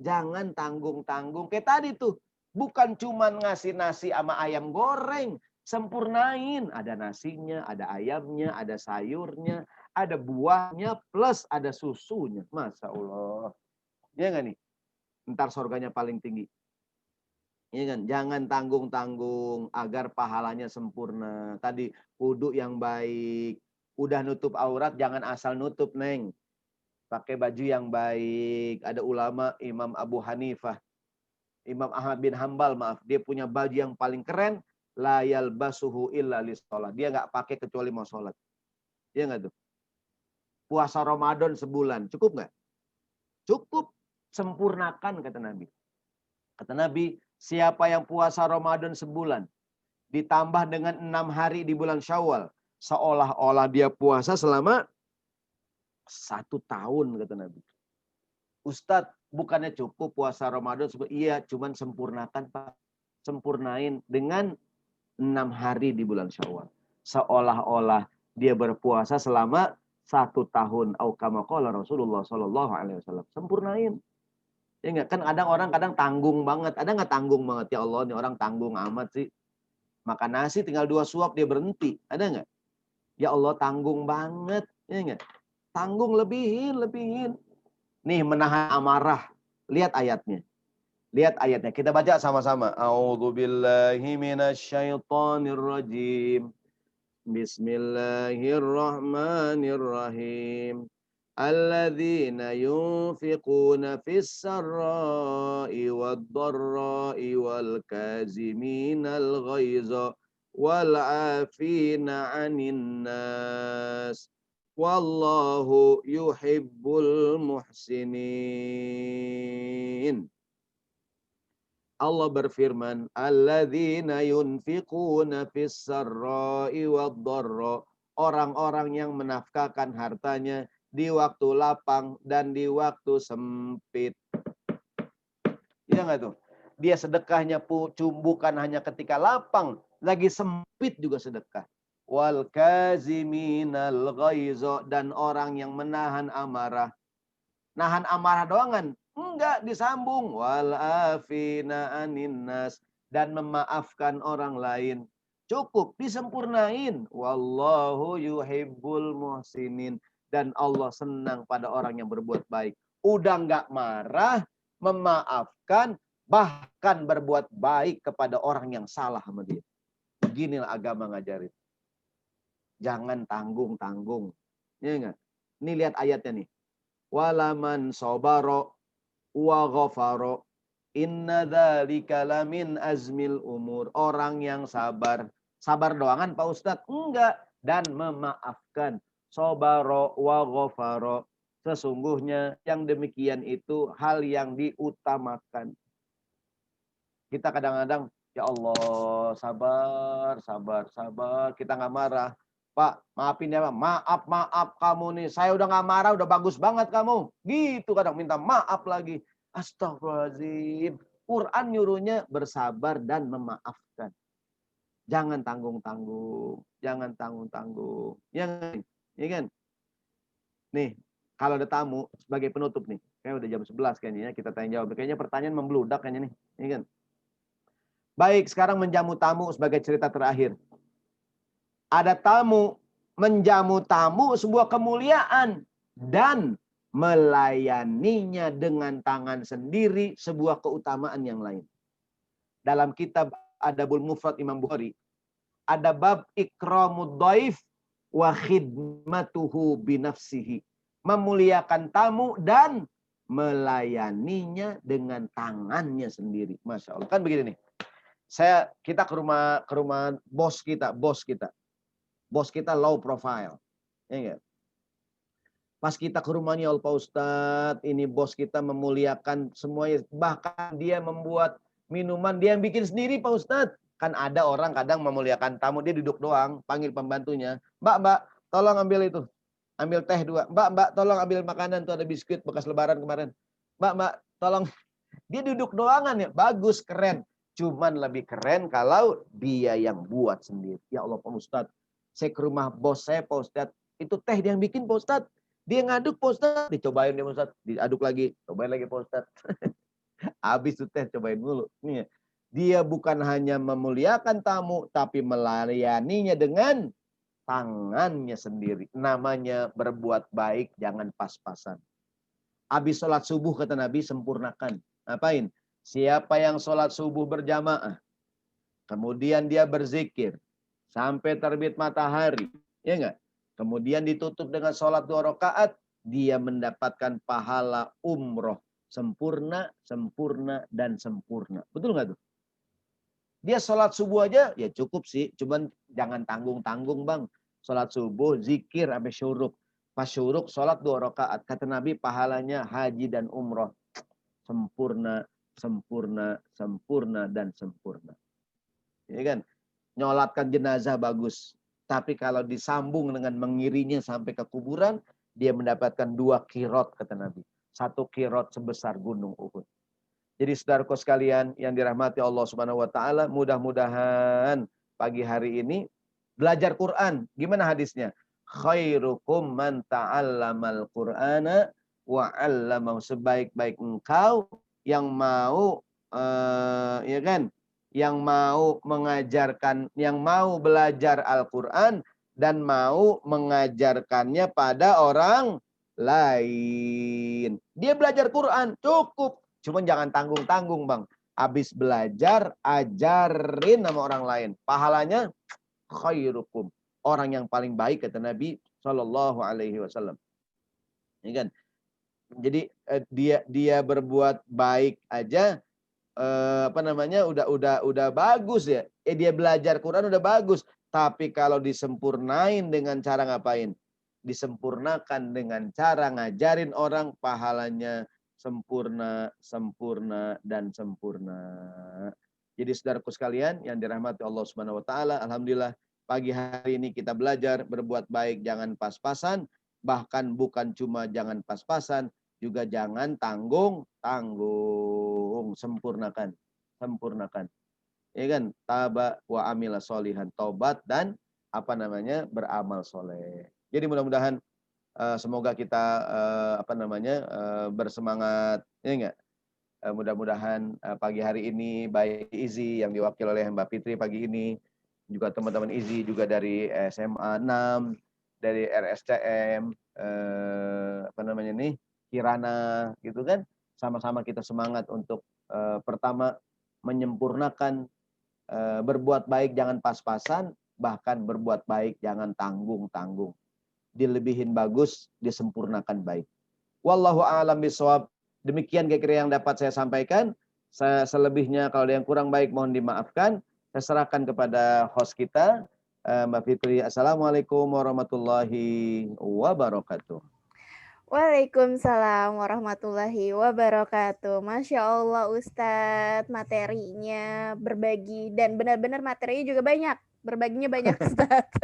Speaker 3: Jangan tanggung-tanggung. Kayak tadi tuh. Bukan cuma ngasih nasi sama ayam goreng. Sempurnain. Ada nasinya, ada ayamnya, ada sayurnya, ada buahnya, plus ada susunya. Masya Allah. Ya nggak nih? Ntar surganya paling tinggi. Ya kan? Jangan tanggung-tanggung agar pahalanya sempurna. Tadi wudhu yang baik, udah nutup aurat jangan asal nutup, Neng. Pakai baju yang baik. Ada ulama Imam Abu Hanifah, Imam Ahmad bin Hambal, maaf, dia punya baju yang paling keren, la yalbasuhu illa lis-shalah. Dia nggak pakai kecuali mau sholat. Dia nggak tuh. Puasa Ramadan sebulan, cukup nggak? Cukup. Sempurnakan, kata Nabi. Kata Nabi, siapa yang puasa Ramadan sebulan, ditambah dengan 6 hari di bulan Syawal, seolah-olah dia puasa selama 1 tahun, kata Nabi. Ustadz, bukannya cukup puasa Ramadan? Iya, cuman sempurnakan, Pak. Sempurnain dengan 6 hari di bulan Syawal. Seolah-olah dia berpuasa selama 1 tahun. Au kama qala Rasulullah sallallahu alaihi wasallam. Sempurnain. Ya enggak? Kan orang kadang tanggung banget. Ada nggak tanggung banget? Ya Allah, ini orang tanggung amat sih. Makan nasi tinggal 2 suap dia berhenti. Ada nggak? Ya Allah, tanggung banget. Ya enggak? Tanggung, lebihin. Nih, menahan amarah. Lihat ayatnya. Lihat ayatnya. Kita baca sama-sama. A'udzubillahi minasyaitonirrajim. Bismillahirrahmanirrahim. Alladzina yunfiquna fis sarra'i wad dharra'i wal kaziminal ghaiza wal 'afina 'anil nas. Wallahu yuhibbul muhsinin. Allah berfirman, alladzina yunfiquna fis sarra'i wad dharra. Orang-orang yang menafkahkan hartanya di waktu lapang dan di waktu sempit. Iya enggak tuh? Dia sedekahnya bukan hanya ketika lapang, lagi sempit juga sedekah. Wal kaziminal ghaiza, dan orang yang menahan amarah. Nahan amarah doangan? Enggak, disambung. Wal afina anin nas, dan memaafkan orang lain. Cukup, disempurnain. Wallahu yuhibbul muhsinin, dan Allah senang pada orang yang berbuat baik. Udah enggak marah, memaafkan, bahkan berbuat baik kepada orang yang salah sama dia. Beginilah agama ngajarin. Jangan tanggung-tanggung. Ya enggak? Ini lihat ayatnya nih. Walaman sobaro wa ghafaro inna dzalika lamin azmil umur. Orang yang sabar. Sabar doangan Pak Ustadz? Enggak. Dan memaafkan. Sobaro wa ghafaro. Sesungguhnya yang demikian itu hal yang diutamakan. Kita kadang-kadang, ya Allah, sabar. Kita nggak marah. Pak, maafin ya, Pak. Maaf kamu nih. Saya udah nggak marah, udah bagus banget kamu. Gitu kadang minta maaf lagi. Astagfirullahaladzim. Quran nyuruhnya bersabar dan memaafkan. Jangan tanggung-tanggung. Ya kan? Nih, kalau ada tamu sebagai penutup nih. Kayak udah jam 11 kayaknya ya. Kita tanya jawab. Kayaknya pertanyaan membludak kayaknya nih. Ya kan? Baik, sekarang menjamu tamu sebagai cerita terakhir. Ada tamu, menjamu tamu sebuah kemuliaan. Dan melayaninya dengan tangan sendiri sebuah keutamaan yang lain. Dalam kitab Adabul Mufrad Imam Bukhari, ada bab ikramud dhaif wa khidmatuhu binafsihi. Memuliakan tamu dan melayaninya dengan tangannya sendiri. Masya Allah. Kan begini nih. Kita ke rumah bos kita. Bos kita low profile. Ya enggak? Pas kita ke rumahnya, Pak Ustadz, ini bos kita memuliakan semuanya. Bahkan dia membuat minuman, dia yang bikin sendiri, Pak Ustadz. Kan ada orang kadang memuliakan tamu, dia duduk doang, panggil pembantunya. Mbak, tolong ambil itu. Ambil teh 2. Mbak, tolong ambil makanan, tuh ada biskuit bekas lebaran kemarin. Mbak, tolong. Dia duduk doangan ya, bagus, keren. Cuman lebih keren kalau dia yang buat sendiri. Ya Allah, Pak Ustadz, saya ke rumah bos saya, Pak Ustadz. Itu teh dia yang bikin, Pak Ustadz. Dia ngaduk, Pak Ustadz. Dicobain dia, Pak Ustadz. Diaduk lagi. Cobain lagi, Pak Ustadz. Habis itu teh, cobain dulu. Nih, dia bukan hanya memuliakan tamu, tapi melayaninya dengan tangannya sendiri. Namanya berbuat baik, jangan pas-pasan. Habis sholat subuh, kata Nabi, sempurnakan. Ngapain? Siapa yang sholat subuh berjamaah, kemudian dia berzikir sampai terbit matahari, ya enggak? Kemudian ditutup dengan sholat 2 rakaat, dia mendapatkan pahala umroh sempurna, sempurna, dan sempurna. Betul nggak tuh? Dia sholat subuh aja, ya cukup sih. Cuman jangan tanggung-tanggung bang. Sholat subuh, zikir sampai syuruk. Pas syuruk, sholat 2 rakaat. Kata Nabi, pahalanya haji dan umroh. Sempurna, sempurna, sempurna, dan sempurna. Ya kan? Nyolatkan jenazah bagus. Tapi kalau disambung dengan mengirinya sampai ke kuburan, dia mendapatkan 2 kirot, kata Nabi. 1 kirot sebesar gunung Uhud. Jadi saudaraku sekalian yang dirahmati Allah Subhanahu wa taala, mudah-mudahan pagi hari ini belajar Quran. Gimana hadisnya? Khairukum man ta'allamal Qur'ana wa 'allamahu. Sebaik-baik engkau yang mau ya kan? Yang mau mengajarkan, yang mau belajar Al-Qur'an dan mau mengajarkannya pada orang lain. Dia belajar Quran, cukup. Cuman jangan tanggung-tanggung bang. Habis belajar, ajarin sama orang lain. Pahalanya khairukum. Orang yang paling baik kata Nabi Shallallahu Alaihi Wasallam. Ya kan? Jadi dia berbuat baik aja, udah bagus ya. Dia belajar Quran udah bagus. Tapi kalau disempurnain dengan cara ngapain? Disempurnakan dengan cara ngajarin orang, pahalanya sempurna, sempurna, dan sempurna. Jadi saudaraku sekalian yang dirahmati Allah Subhanahu wa taala, alhamdulillah pagi hari ini kita belajar berbuat baik jangan pas-pasan, bahkan bukan cuma jangan pas-pasan, juga jangan tanggung-tanggung. Sempurnakan, sempurnakan. Ya kan? Taba wa amila solihan, taubat dan beramal soleh. Jadi mudah-mudahan semoga kita bersemangat, ya enggak? Mudah-mudahan pagi hari ini baik Izi yang diwakili oleh Mbak Fitri pagi ini, juga teman-teman Izi juga dari SMA 6, dari RSCM, Kirana, gitu kan? Sama-sama kita semangat untuk pertama menyempurnakan, berbuat baik jangan pas-pasan, bahkan berbuat baik jangan tanggung-tanggung. Dilebihin bagus, disempurnakan baik. Wallahu a'lam bishawab. Demikian kira-kira yang dapat saya sampaikan. Selebihnya kalau ada yang kurang baik mohon dimaafkan. Saya serahkan kepada host kita, Mbak Fitri. Assalamualaikum warahmatullahi wabarakatuh.
Speaker 1: Waalaikumsalam warahmatullahi wabarakatuh. Masya Allah Ustadz, materinya berbagi dan benar-benar materinya juga banyak. Berbaginya banyak Ustadz.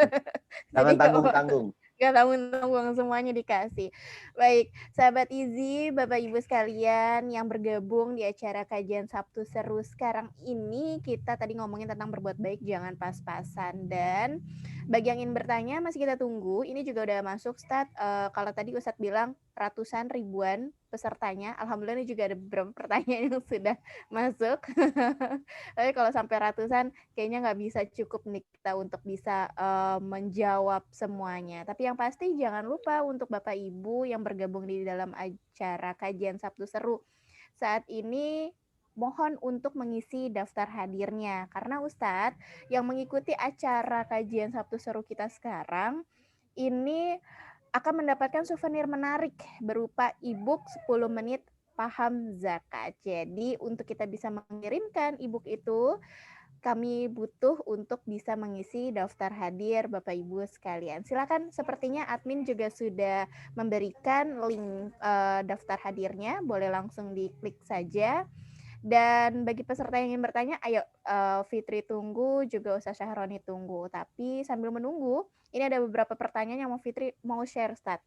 Speaker 3: Jangan tanggung-tanggung.
Speaker 1: Gak tanggung-tanggung, semuanya dikasih. Baik, sahabat Izi, Bapak Ibu sekalian yang bergabung di acara kajian Sabtu Seru sekarang ini, kita tadi ngomongin tentang berbuat baik jangan pas-pasan. Dan bagi yang ingin bertanya masih kita tunggu. Ini juga udah masuk Ustadz. Kalau tadi Ustadz bilang ratusan ribuan pesertanya, alhamdulillah ini juga ada beberapa pertanyaan yang sudah masuk. Tapi kalau sampai ratusan kayaknya nggak bisa cukup nih kita untuk bisa menjawab semuanya. Tapi yang pasti jangan lupa untuk Bapak Ibu yang bergabung di dalam acara kajian Sabtu Seru saat ini, mohon untuk mengisi daftar hadirnya. Karena Ustadz yang mengikuti acara kajian Sabtu Seru kita sekarang ini akan mendapatkan souvenir menarik berupa e-book 10 menit paham zakat. Jadi untuk kita bisa mengirimkan e-book itu, kami butuh untuk bisa mengisi daftar hadir Bapak Ibu sekalian. Silakan, sepertinya admin juga sudah memberikan link daftar hadirnya, boleh langsung diklik saja. Dan bagi peserta yang ingin bertanya, ayo Fitri tunggu, juga Ustaz Syahroni tunggu. Tapi sambil menunggu, ini ada beberapa pertanyaan yang mau Fitri mau share, Ustaz.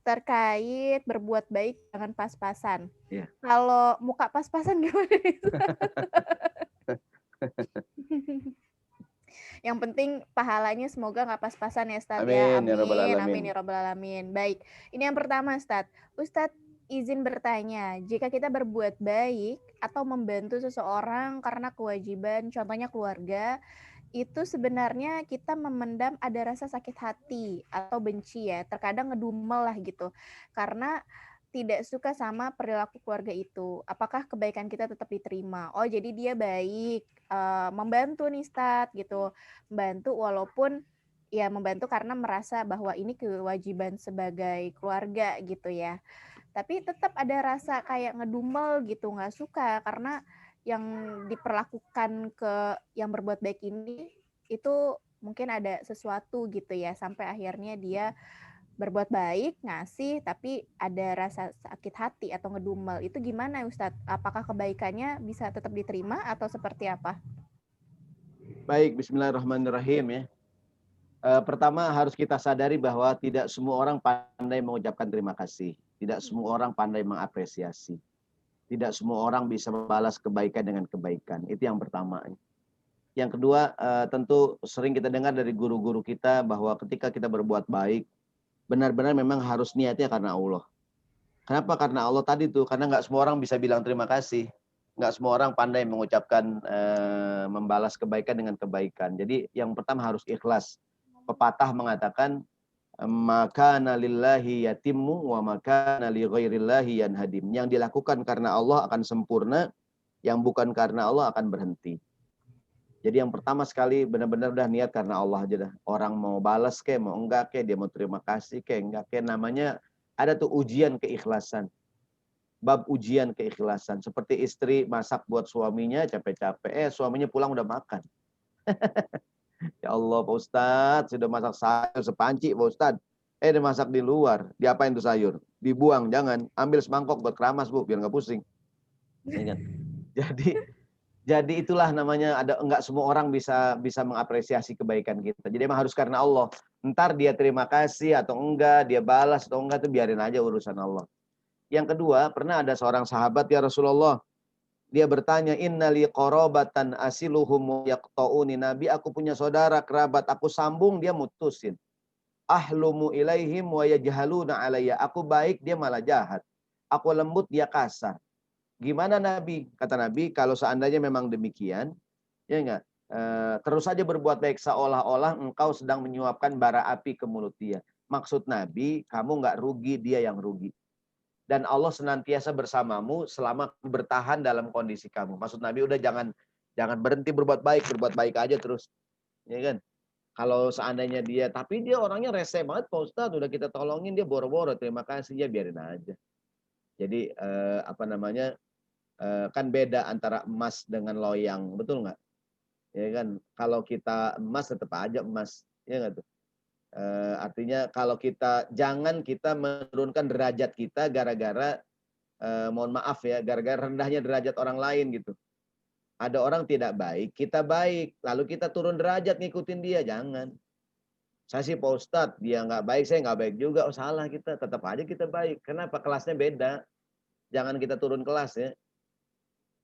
Speaker 1: Terkait berbuat baik jangan pas-pasan.
Speaker 3: Yeah.
Speaker 1: Kalau muka pas-pasan gimana? Yang penting pahalanya semoga nggak pas-pasan ya Ustaz.
Speaker 3: Amin,
Speaker 1: ya.
Speaker 3: ya Rabbal Alamin.
Speaker 1: Amin ya Rabbal Alamin. Baik, ini yang pertama Ustaz. Ustaz izin bertanya, jika kita berbuat baik atau membantu seseorang karena kewajiban, contohnya keluarga, itu sebenarnya kita memendam ada rasa sakit hati atau benci ya, terkadang ngedumel lah gitu. Karena tidak suka sama perilaku keluarga itu, apakah kebaikan kita tetap diterima? Oh, jadi dia baik, membantu nih Ustadz gitu, membantu walaupun ya membantu karena merasa bahwa ini kewajiban sebagai keluarga gitu ya. Tapi tetap ada rasa kayak ngedumel gitu, nggak suka karena yang diperlakukan ke yang berbuat baik ini itu mungkin ada sesuatu gitu ya, sampai akhirnya dia berbuat baik, ngasih, tapi ada rasa sakit hati atau ngedumel. Itu gimana Ustadz? Apakah kebaikannya bisa tetap diterima atau seperti apa?
Speaker 3: Baik, bismillahirrahmanirrahim ya. Pertama harus kita sadari bahwa tidak semua orang pandai mengucapkan terima kasih. Tidak semua orang pandai mengapresiasi. Tidak semua orang bisa membalas kebaikan dengan kebaikan. Itu yang pertama. Yang kedua, tentu sering kita dengar dari guru-guru kita bahwa ketika kita berbuat baik, benar-benar memang harus niatnya karena Allah. Kenapa? Karena Allah tadi tuh, karena nggak semua orang bisa bilang terima kasih. Nggak semua orang pandai mengucapkan, membalas kebaikan dengan kebaikan. Jadi yang pertama harus ikhlas. Pepatah mengatakan, "Makana lillahi yatimmu wa makana li ghairillahi yanhadim." Yang dilakukan karena Allah akan sempurna, yang bukan karena Allah akan berhenti. Jadi yang pertama sekali benar-benar udah niat karena Allah aja dah. Orang mau balas ke, mau enggak ke, dia mau terima kasih ke, enggak ke, namanya ada tuh ujian keikhlasan. Bab ujian keikhlasan. Seperti istri masak buat suaminya capek-capek, suaminya pulang udah makan. Ya Allah Pak Ustadz, sudah masak sayur sepanci Pak Ustadz. Dia masak di luar. Diapain tuh sayur? Dibuang, jangan. Ambil semangkok buat keramas Bu, biar nggak pusing. Ya kan? Jadi itulah namanya, ada enggak semua orang bisa mengapresiasi kebaikan kita. Jadi emang harus karena Allah. Ntar dia terima kasih atau enggak, dia balas atau enggak, itu biarin aja urusan Allah. Yang kedua, pernah ada seorang sahabat, ya Rasulullah, dia bertanya, innali qarabatan asiluhum yaqtauni. Nabi, aku punya saudara kerabat, aku sambung dia mutusin. Ahlumu ilaihim wa yajhaluna alayya. Aku baik, dia malah jahat. Aku lembut, dia kasar. Gimana Nabi? Kata Nabi, kalau seandainya memang demikian, ya enggak, terus saja berbuat baik seolah-olah engkau sedang menyuapkan bara api ke mulut dia. Maksud Nabi, kamu enggak rugi, dia yang rugi. Dan Allah senantiasa bersamamu selama bertahan dalam kondisi kamu. Maksud Nabi udah jangan berhenti berbuat baik aja terus. Ya kan? Kalau seandainya dia, tapi dia orangnya rese banget Pak Ustadz, udah kita tolongin dia boro-boro, terima kasih, ya biarin aja. Jadi apa namanya, kan beda antara emas dengan loyang, betul nggak? Ya kan, kalau kita emas tetap aja emas, ya nggak tuh? Artinya kalau jangan kita menurunkan derajat kita gara-gara, mohon maaf ya, gara-gara rendahnya derajat orang lain gitu. Ada orang tidak baik, kita baik, lalu kita turun derajat ngikutin dia, jangan. Saya sih Pak Ustadz, dia nggak baik, saya nggak baik juga, oh salah kita, tetap aja kita baik. Kenapa? Kelasnya beda. Jangan kita turun kelas ya.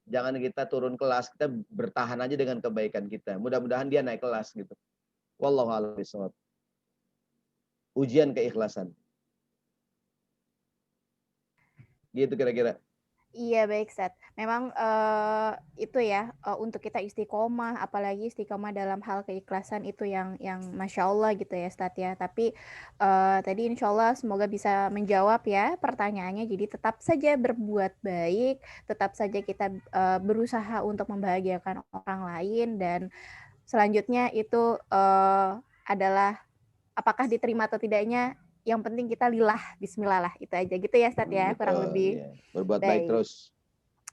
Speaker 3: Jangan kita turun kelas, kita bertahan aja dengan kebaikan kita. Mudah-mudahan dia naik kelas gitu. Wallahu a'lam bishawab. Ujian keikhlasan. Gitu kira-kira.
Speaker 1: Iya baik Ustadz. Memang itu ya untuk kita istiqomah, apalagi istiqomah dalam hal keikhlasan itu yang Masya Allah gitu ya Ustadz ya. Tapi tadi Insya Allah semoga bisa menjawab ya pertanyaannya. Jadi tetap saja berbuat baik, tetap saja kita berusaha untuk membahagiakan orang lain, dan selanjutnya itu adalah apakah diterima atau tidaknya, yang penting kita lillah, bismillah lah, itu aja gitu ya Ustadz ya, kurang lebih.
Speaker 3: Iya. Berbuat baik
Speaker 1: Baik,
Speaker 3: terus.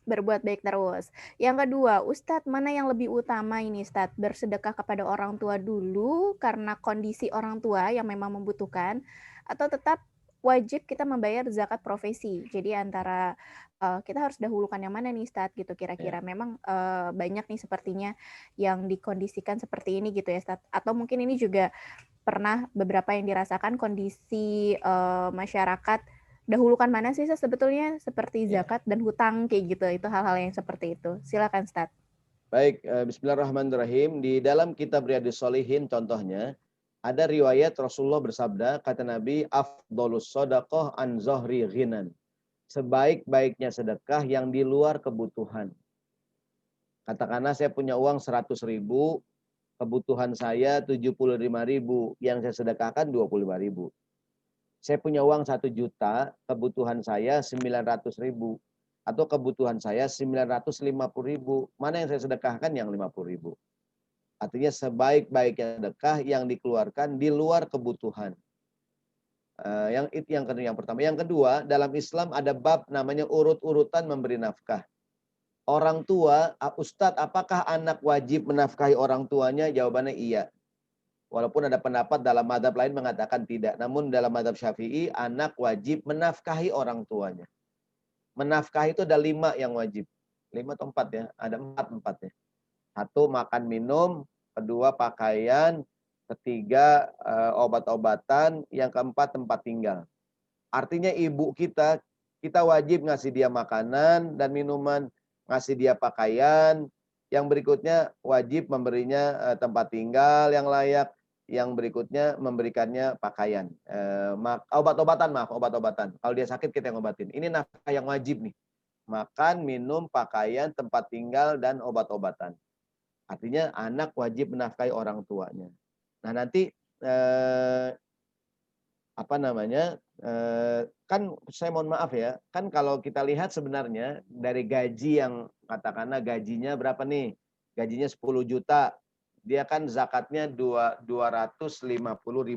Speaker 1: berbuat baik terus. Yang kedua, Ustadz, mana yang lebih utama ini Ustadz? Bersedekah kepada orang tua dulu karena kondisi orang tua yang memang membutuhkan, atau tetap wajib kita membayar zakat profesi? Jadi antara kita harus dahulukan yang mana nih Ustadz gitu kira-kira.
Speaker 3: Ya.
Speaker 1: Memang banyak nih sepertinya yang dikondisikan seperti ini gitu ya Ustadz. Atau mungkin ini juga pernah beberapa yang dirasakan kondisi masyarakat, dahulukan mana sih sebetulnya, seperti zakat dan hutang kayak gitu. Itu hal-hal yang seperti itu. Silakan Ustaz.
Speaker 3: Baik, bismillahirrahmanirrahim. Di dalam kitab Riyadhus Shalihin contohnya, ada riwayat Rasulullah bersabda, kata Nabi, afdolus sodaqoh an zohri ghinan. Sebaik-baiknya sedekah yang di luar kebutuhan. Katakanlah saya punya uang 100.000, kebutuhan saya 75.000, yang saya sedekahkan 25.000. Saya punya uang 1 juta, kebutuhan saya 900.000 atau kebutuhan saya 950.000. Mana yang saya sedekahkan? Yang 50.000. Artinya sebaik-baiknya sedekah yang dikeluarkan di luar kebutuhan. Yang pertama. Yang kedua, dalam Islam ada bab namanya urut-urutan memberi nafkah. Orang tua, Ustadz, apakah anak wajib menafkahi orang tuanya? Jawabannya iya. Walaupun ada pendapat dalam mazhab lain mengatakan tidak. Namun dalam mazhab Syafi'i, anak wajib menafkahi orang tuanya. Menafkahi itu ada 5 yang wajib. 5 atau 4 ya? Ada 4 ya. 1, makan minum. 2, pakaian. 3, obat-obatan. Yang keempat, tempat tinggal. Artinya ibu kita wajib ngasih dia makanan dan minuman, ngasih dia pakaian. Yang berikutnya wajib memberinya tempat tinggal yang layak. Yang berikutnya memberikannya pakaian. Obat-obatan. Kalau dia sakit kita yang obatin. Ini nafkah yang wajib nih. Makan, minum, pakaian, tempat tinggal, dan obat-obatan. Artinya anak wajib menafkahi orang tuanya. Nah nanti kan saya mohon maaf ya, kan kalau kita lihat sebenarnya dari gaji yang katakanlah gajinya berapa nih? Gajinya 10 juta. Dia kan zakatnya 250.000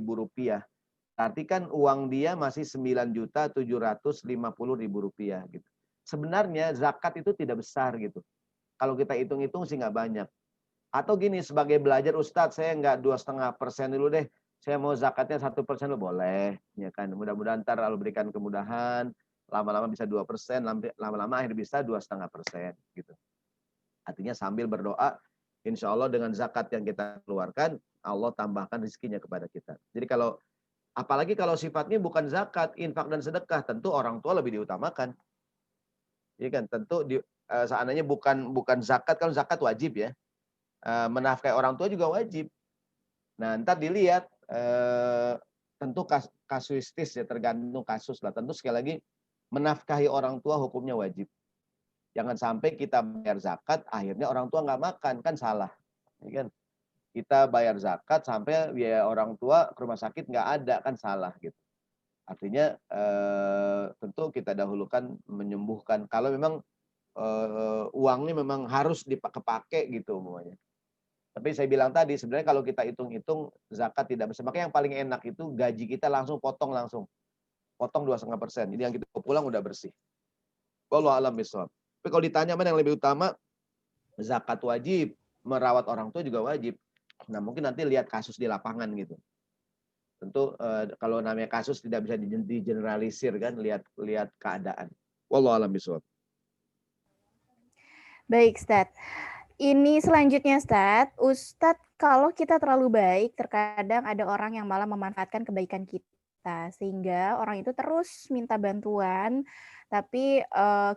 Speaker 3: rupiah. Berarti kan uang dia masih 9.750.000 rupiah gitu. Sebenarnya zakat itu tidak besar gitu. Kalau kita hitung-hitung sih nggak banyak. Atau gini, sebagai belajar, Ustadz saya nggak 2,5% dulu deh. Saya mau zakatnya 1% lo boleh. Ya kan? Mudah-mudahan ntar Allah berikan kemudahan. Lama-lama bisa 2%, lama-lama akhirnya bisa 2,5% gitu. Artinya sambil berdoa, insya Allah dengan zakat yang kita keluarkan, Allah tambahkan rezekinya kepada kita. Jadi apalagi kalau sifatnya bukan zakat, infak dan sedekah, tentu orang tua lebih diutamakan. Iya kan? Tentu seandainya bukan zakat, kalau zakat wajib ya. Menafkahi orang tua juga wajib. Nah, ntar dilihat tentu kasuistis ya, tergantung kasus lah. Tentu sekali lagi menafkahi orang tua hukumnya wajib. Jangan sampai kita bayar zakat, akhirnya orang tua nggak makan, kan salah. Ya kan? Kita bayar zakat sampai biaya orang tua ke rumah sakit nggak ada, kan salah gitu. Artinya tentu kita dahulukan menyembuhkan. Kalau memang uangnya memang harus dipakai gitu semuanya. Tapi saya bilang tadi, sebenarnya kalau kita hitung-hitung zakat tidak besar. Makanya yang paling enak itu gaji kita potong langsung. Potong 2,5%. Jadi yang kita pulang udah bersih. Wallahu a'lam bishawab. Tapi kalau ditanya mana yang lebih utama, zakat wajib, merawat orang tua juga wajib. Nah mungkin nanti lihat kasus di lapangan gitu. Tentu kalau namanya kasus tidak bisa digeneralisir kan, lihat keadaan. Wallahu a'lam bishawab.
Speaker 1: Baik, Ustadz. Ini selanjutnya, Ustadz, kalau kita terlalu baik, terkadang ada orang yang malah memanfaatkan kebaikan kita, sehingga orang itu terus minta bantuan, tapi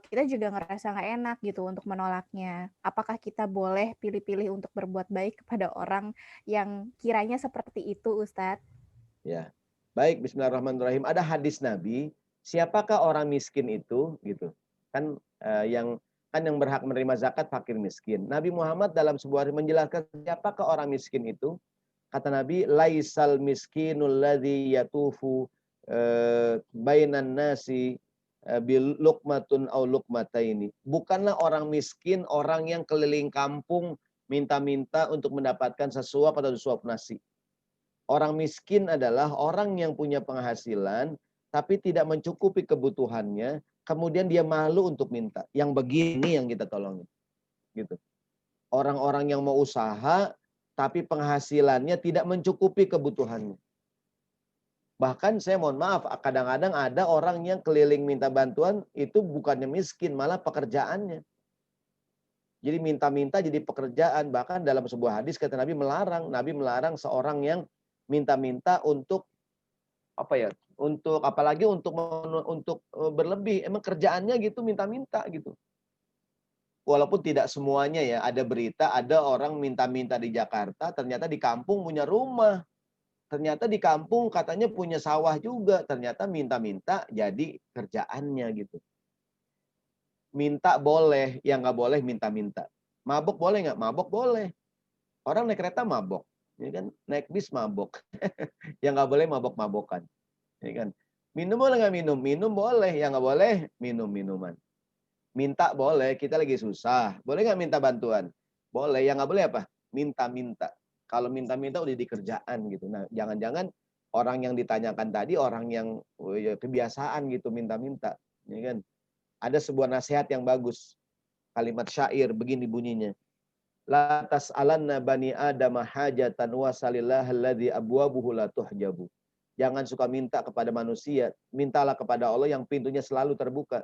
Speaker 1: kita juga ngerasa nggak enak gitu untuk menolaknya. Apakah kita boleh pilih-pilih untuk berbuat baik kepada orang yang kiranya seperti itu, Ustadz?
Speaker 3: Ya, baik. Bismillahirrahmanirrahim. Ada hadis Nabi, siapakah orang miskin itu, gitu. Kan yang berhak menerima zakat fakir miskin. Nabi Muhammad dalam sebuah hari menjelaskan siapakah orang miskin itu. Kata Nabi, laisal miskinul ladzi yatufu bainan nasi bil luqmatun au luqmataini. Bukanlah orang miskin orang yang keliling kampung minta-minta untuk mendapatkan sesuap atau sesuap nasi. Orang miskin adalah orang yang punya penghasilan tapi tidak mencukupi kebutuhannya, kemudian dia malu untuk minta. Yang begini yang kita tolongin. Gitu. Orang-orang yang mau usaha tapi penghasilannya tidak mencukupi kebutuhannya. Bahkan saya mohon maaf, kadang-kadang ada orang yang keliling minta bantuan itu bukannya miskin, malah pekerjaannya. Jadi minta-minta jadi pekerjaan. Bahkan dalam sebuah hadis kata Nabi melarang seorang yang minta-minta untuk apalagi untuk berlebih. Emang kerjaannya gitu minta-minta gitu. Walaupun tidak semuanya ya, ada berita ada orang minta-minta di Jakarta, ternyata di kampung punya rumah. Ternyata di kampung katanya punya sawah juga, ternyata minta-minta jadi kerjaannya gitu. Minta boleh, yang nggak boleh minta-minta. Mabok boleh nggak? Mabok boleh. Orang naik kereta mabok, ya kan? Naik bis mabok. Yang nggak boleh mabok-mabokan, ya kan? Minum boleh nggak minum? Minum boleh, yang nggak boleh minum minuman. Minta boleh, kita lagi susah. Boleh nggak minta bantuan? Boleh, yang nggak boleh apa? Minta-minta. Kalau minta-minta udah dikerjaan gitu. Nah, jangan-jangan orang yang ditanyakan tadi orang yang ya, kebiasaan gitu minta-minta, ya kan? Ada sebuah nasihat yang bagus. Kalimat syair begini bunyinya. La tas'alanna bani Adam hajatan wasalillah alladzi abwabuhu la tuhjabu. Jangan suka minta kepada manusia, mintalah kepada Allah yang pintunya selalu terbuka.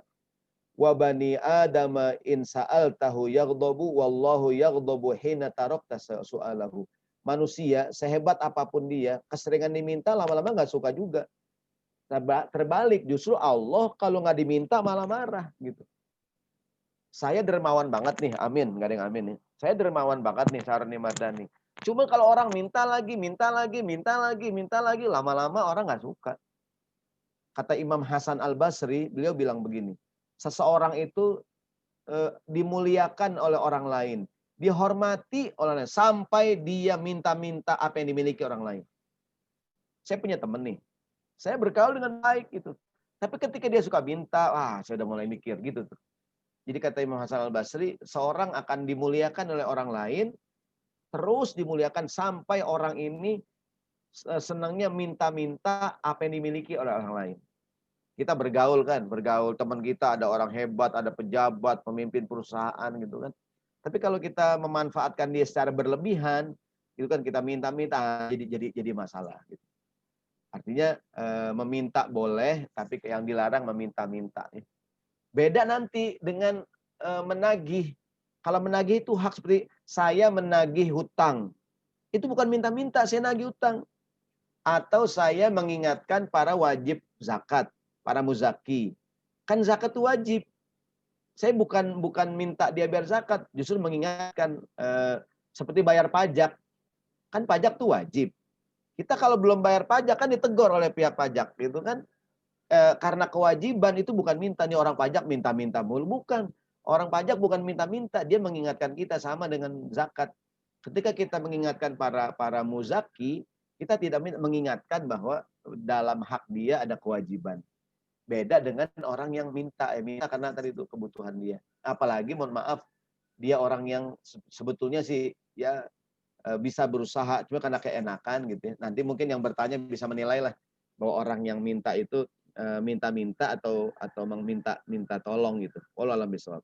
Speaker 3: Wa bani Adam in sa'altahu yaghdabu wallahu yaghdabu hina tarakta su'alahu. Manusia sehebat apapun dia, keseringan diminta lama-lama nggak suka juga. Terbalik, justru Allah kalau nggak diminta malah marah gitu. Saya dermawan banget nih, amin, nggak ada yang amin nih. Saya dermawan banget nih, Saroni Mardani. Cuma kalau orang minta lagi, minta lagi, minta lagi, minta lagi, lama-lama orang nggak suka. Kata Imam Hasan Al-Basri, beliau bilang begini, seseorang itu dimuliakan oleh orang lain, dihormati oleh orang lain, sampai dia minta-minta apa yang dimiliki orang lain. Saya punya temen nih, saya bergaul dengan baik gitu. Tapi ketika dia suka minta, wah saya udah mulai mikir gitu tuh. Jadi kata Imam Hasan Al-Basri, seorang akan dimuliakan oleh orang lain, terus dimuliakan sampai orang ini senangnya minta-minta apa yang dimiliki oleh orang lain. Kita bergaul kan, bergaul teman kita ada orang hebat, ada pejabat, pemimpin perusahaan gitu kan. Tapi kalau kita memanfaatkan dia secara berlebihan, itu kan kita minta-minta jadi masalah gitu. Artinya meminta boleh, tapi yang dilarang meminta-minta. Beda nanti dengan menagih. Kalau menagih itu hak seperti saya menagih hutang. Itu bukan minta-minta, saya nagih hutang. Atau saya mengingatkan para wajib zakat, para muzaki. Kan zakat itu wajib. Saya bukan minta dia biar zakat, justru mengingatkan seperti bayar pajak. Kan pajak itu wajib. Kita kalau belum bayar pajak kan ditegur oleh pihak pajak gitu kan. Karena kewajiban itu bukan minta nih orang pajak minta-minta mulu, bukan. Orang pajak bukan minta-minta, dia mengingatkan kita sama dengan zakat. Ketika kita mengingatkan para muzaki, kita tidak mengingatkan bahwa dalam hak dia ada kewajiban. Beda dengan orang yang minta karena tadi itu kebutuhan dia. Apalagi mohon maaf, dia orang yang sebetulnya sih ya bisa berusaha cuma karena keenakan gitu ya. Nanti mungkin yang bertanya bisa menilai lah bahwa orang yang minta itu minta-minta atau minta tolong gitu. Wallahu a'lam bishawab.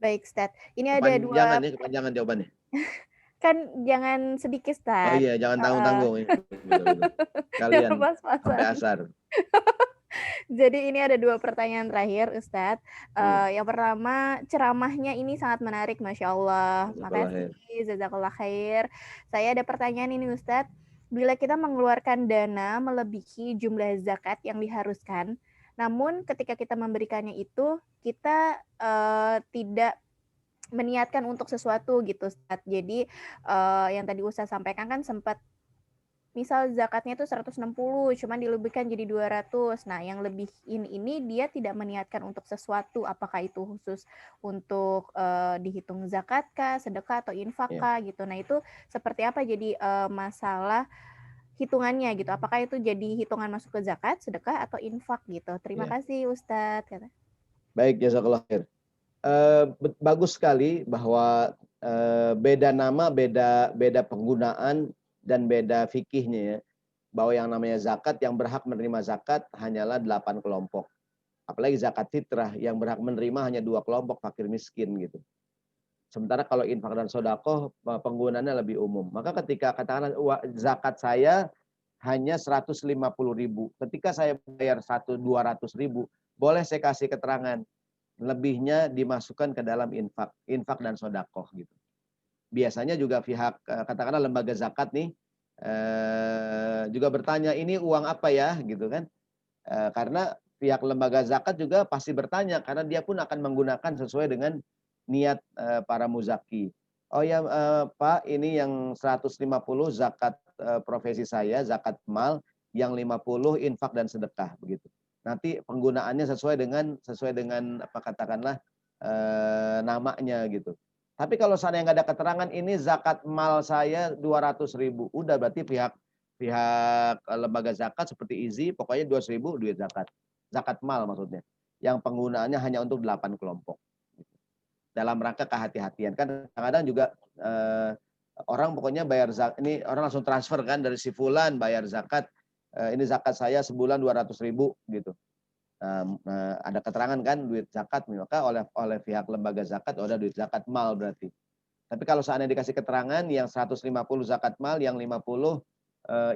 Speaker 1: Baik, Ustaz. Ini ada
Speaker 3: Kepanjangan
Speaker 1: dua
Speaker 3: ya, kepanjangan jawabannya.
Speaker 1: kan jangan sedikit,
Speaker 3: Oh
Speaker 1: Ustaz.
Speaker 3: iya, jangan
Speaker 1: Heeh.
Speaker 3: tanggung-tanggung. Betul.
Speaker 1: Jangan
Speaker 3: Kalian sampai
Speaker 1: pas-pasan.
Speaker 3: asar.
Speaker 1: Jadi ini ada dua pertanyaan terakhir, Ustadz.
Speaker 3: Hmm.
Speaker 1: Yang pertama, ceramahnya ini sangat menarik, Masya Allah.
Speaker 3: Jazakallah
Speaker 1: Makasih,
Speaker 3: khair.
Speaker 1: jazakallah khair. Saya ada pertanyaan ini, Ustadz. Bila kita mengeluarkan dana melebihi jumlah zakat yang diharuskan, namun ketika kita memberikannya itu, kita tidak meniatkan untuk sesuatu gitu, Ustadz. Jadi yang tadi Ustadz sampaikan kan sempat misal zakatnya itu 160, cuman dilebihkan jadi 200. Nah, yang lebih ini dia tidak meniatkan untuk sesuatu, apakah itu khusus untuk dihitung zakat kah, sedekah atau infak
Speaker 3: Ya.
Speaker 1: kah gitu. Nah, itu seperti apa jadi masalah hitungannya gitu. Apakah itu jadi hitungan masuk ke zakat, sedekah atau infak gitu. Terima
Speaker 3: Ya.
Speaker 1: kasih Ustadz.
Speaker 3: Baik, jazakallah khair. Bagus sekali bahwa beda nama, beda penggunaan dan beda fikihnya ya. Bahwa yang namanya zakat, yang berhak menerima zakat hanyalah 8 kelompok. Apalagi zakat fitrah, yang berhak menerima hanya 2 kelompok, fakir miskin gitu. Sementara kalau infak dan sodakoh penggunaannya lebih umum. Maka ketika katakanlah zakat saya hanya 150.000. Ketika saya bayar 200.000, boleh saya kasih keterangan. Lebihnya dimasukkan ke dalam infak dan sodakoh gitu. Biasanya juga pihak katakanlah lembaga zakat nih juga bertanya ini uang apa ya gitu kan? Karena pihak lembaga zakat juga pasti bertanya karena dia pun akan menggunakan sesuai dengan niat para muzaki. Oh ya Pak, ini yang 150 zakat profesi saya, zakat mal, yang 50 infak dan sedekah begitu. Nanti penggunaannya sesuai dengan apa katakanlah namanya gitu. Tapi kalau seandainya nggak ada keterangan ini zakat mal saya 200.000, udah berarti pihak pihak lembaga zakat seperti IZI, pokoknya 200.000 duit zakat. Zakat mal maksudnya. Yang penggunaannya hanya untuk 8 kelompok. Dalam rangka kehati-hatian. Kan kadang-kadang juga orang pokoknya bayar zakat, ini orang langsung transfer kan dari si fulan bayar zakat, ini zakat saya sebulan 200.000 gitu. Ada keterangan kan duit zakat, maka oleh pihak lembaga zakat ada duit zakat mal berarti. Tapi kalau seandainya dikasih keterangan yang 150 zakat mal, yang 50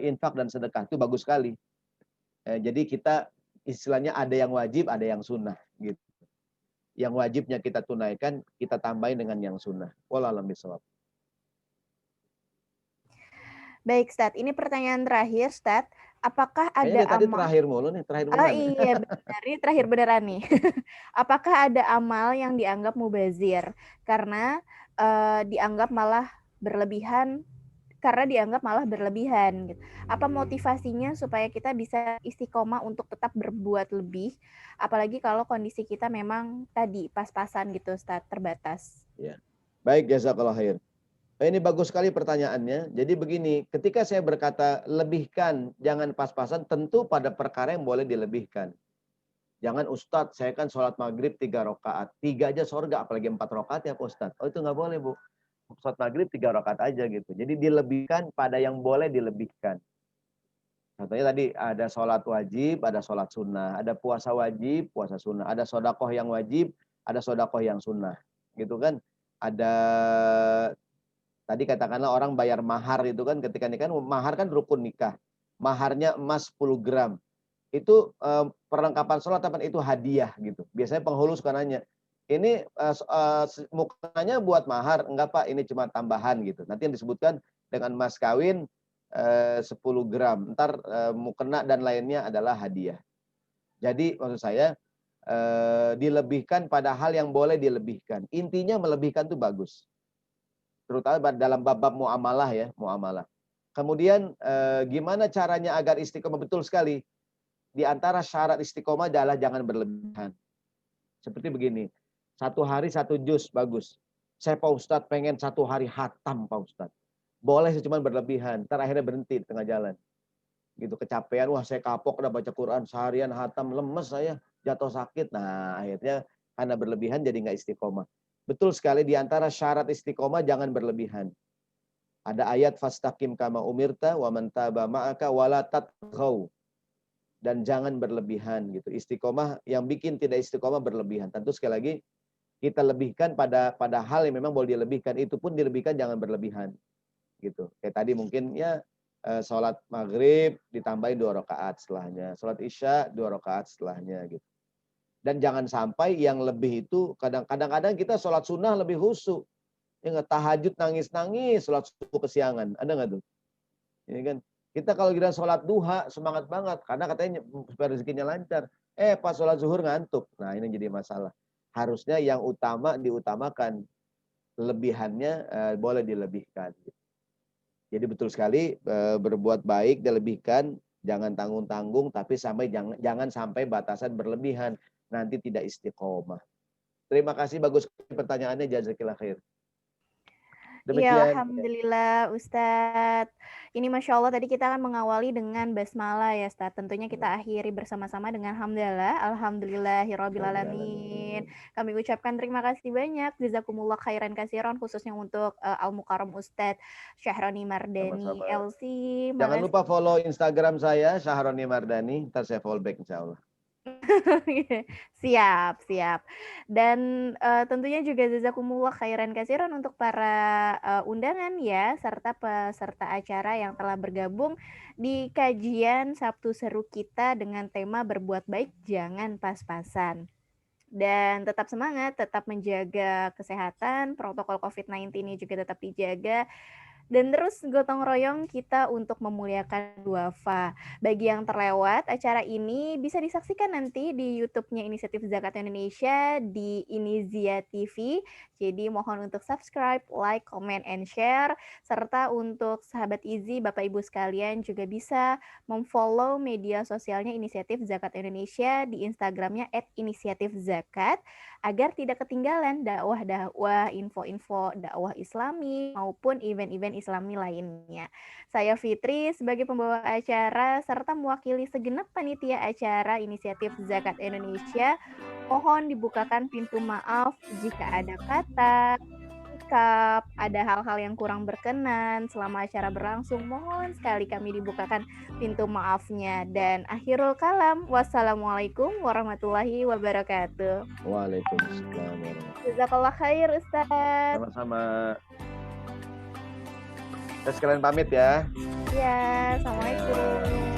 Speaker 3: infak dan sedekah, itu bagus sekali. Jadi kita istilahnya ada yang wajib, ada yang sunnah gitu. Yang wajibnya kita tunaikan, kita tambahin dengan yang sunnah. Wallahu a'lam bishawab.
Speaker 1: Baik, Ustaz. Ini pertanyaan terakhir, Ustaz. Apakah
Speaker 3: Kayaknya
Speaker 1: ada
Speaker 3: dari tadi
Speaker 1: amal?
Speaker 3: terakhir mulu nih, terakhir
Speaker 1: Oh
Speaker 3: beneran.
Speaker 1: iya, benar. Ini terakhir beneran nih. Apakah ada amal yang dianggap mubazir karena dianggap malah berlebihan? Karena dianggap malah berlebihan gitu. Apa motivasinya supaya kita bisa istiqomah untuk tetap berbuat lebih, apalagi kalau kondisi kita memang tadi pas-pasan gitu, Ustaz, terbatas.
Speaker 3: Ya. Baik, jazakallah khair. Ini bagus sekali pertanyaannya. Jadi begini, ketika saya berkata lebihkan, jangan pas-pasan, tentu pada perkara yang boleh dilebihkan. Jangan Ustadz, saya kan sholat maghrib 3 rakaat. 3 aja surga, apalagi 4 rakaat ya Pak Ustadz. Oh itu nggak boleh Bu. Sholat maghrib 3 rakaat aja gitu. Jadi dilebihkan pada yang boleh dilebihkan. Contohnya tadi ada sholat wajib, ada sholat sunnah. Ada puasa wajib, puasa sunnah. Ada sodakoh yang wajib, ada sodakoh yang sunnah. Gitu kan. Ada tadi katakanlah orang bayar mahar itu kan ketika nikah, mahar kan rukun nikah. Maharnya emas 10 gram. Itu perlengkapan sholat apa itu hadiah gitu. Biasanya penghulu suka nanya, ini mukanya buat mahar? Enggak Pak, ini cuma tambahan gitu. Nanti yang disebutkan dengan mas kawin 10 gram. Ntar mukena dan lainnya adalah hadiah. Jadi maksud saya dilebihkan pada hal yang boleh dilebihkan. Intinya melebihkan itu bagus. Terutama dalam bab-bab muamalah ya, muamalah. Kemudian gimana caranya agar istiqomah? Betul sekali. Di antara syarat istiqomah adalah jangan berlebihan. Seperti begini, 1 hari 1 juz, bagus. Saya Pak Ustadz pengen 1 hari hatam Pak Ustadz. Boleh cuma berlebihan, ntar akhirnya berhenti di tengah jalan. Gitu kecapean, wah saya kapok udah baca Quran seharian hatam, lemes saya, jatuh sakit. Nah akhirnya karena berlebihan jadi nggak istiqomah. Betul sekali, di antara syarat istiqomah jangan berlebihan. Ada ayat fastaqim kama umirta wa man taba ma'aka wala tatghaw. Dan jangan berlebihan gitu. Istiqomah yang bikin tidak istiqomah berlebihan. Tentu sekali lagi kita lebihkan pada hal yang memang boleh dilebihkan. Itu pun dilebihkan jangan berlebihan. Gitu. Kayak tadi mungkin ya sholat maghrib ditambahin 2 rakaat setelahnya. Sholat isya 2 rakaat setelahnya gitu. Dan jangan sampai yang lebih itu kadang-kadang kita sholat sunnah lebih khusyuk. Ya tahajud nangis-nangis, sholat subuh kesiangan. Ada nggak tuh? Ini kan kita kalau kita sholat duha semangat banget karena katanya supaya rezekinya lancar. Pas sholat zuhur ngantuk. Nah ini jadi masalah. Harusnya yang utama diutamakan, lebihannya boleh dilebihkan. Jadi betul sekali berbuat baik dilebihkan, jangan tanggung-tanggung, tapi jangan sampai batasan berlebihan. Nanti tidak istiqomah. Terima kasih, bagus pertanyaannya, jazakillah khair.
Speaker 1: Iya,
Speaker 3: Demikian.
Speaker 1: alhamdulillah Ustadz. Ini Masya Allah tadi kita akan mengawali dengan basmalah ya Ustadz. Tentunya kita akhiri bersama-sama dengan hamdalah. Alhamdulillahirabbil alamin. Kami ucapkan terima kasih banyak. Jazakumullah khairan kasiran khususnya untuk Al-Mukarram Ustadz Syahroni Mardani
Speaker 3: Sama-sama.
Speaker 1: LC.
Speaker 3: Jangan lupa follow Instagram saya, Syahroni Mardani. Ntar saya follow back insya Allah.
Speaker 1: Siap, siap. Dan tentunya juga jazakumullah khairan kasiran untuk para undangan ya, serta peserta acara yang telah bergabung di kajian Sabtu Seru kita dengan tema berbuat baik jangan pas-pasan. Dan tetap semangat, tetap menjaga kesehatan, protokol COVID-19 ini juga tetap dijaga. Dan terus gotong royong kita untuk memuliakan duafa. Bagi yang terlewat, acara ini bisa disaksikan nanti di YouTube-nya Inisiatif Zakat Indonesia di Inizia TV. Jadi mohon untuk subscribe, like, comment, and share. Serta untuk sahabat Izi, Bapak Ibu sekalian juga bisa memfollow media sosialnya Inisiatif Zakat Indonesia di Instagramnya @inisiatifzakat agar tidak ketinggalan dakwah-dakwah, info-info dakwah Islami maupun event-event Islami lainnya. Saya Fitri sebagai pembawa acara serta mewakili segenap panitia acara Inisiatif Zakat Indonesia, mohon dibukakan pintu maaf jika ada kata, sikap, ada hal-hal yang kurang berkenan selama acara berlangsung. Mohon sekali kami dibukakan pintu maafnya. Dan akhirul kalam, wassalamualaikum warahmatullahi wabarakatuh.
Speaker 3: Waalaikumsalam warahmatullahi
Speaker 1: Jazakallah khair, Ustaz.
Speaker 3: wabarakatuh. Sama-sama. Saya sekalian pamit ya.
Speaker 1: Ya, assalamualaikum.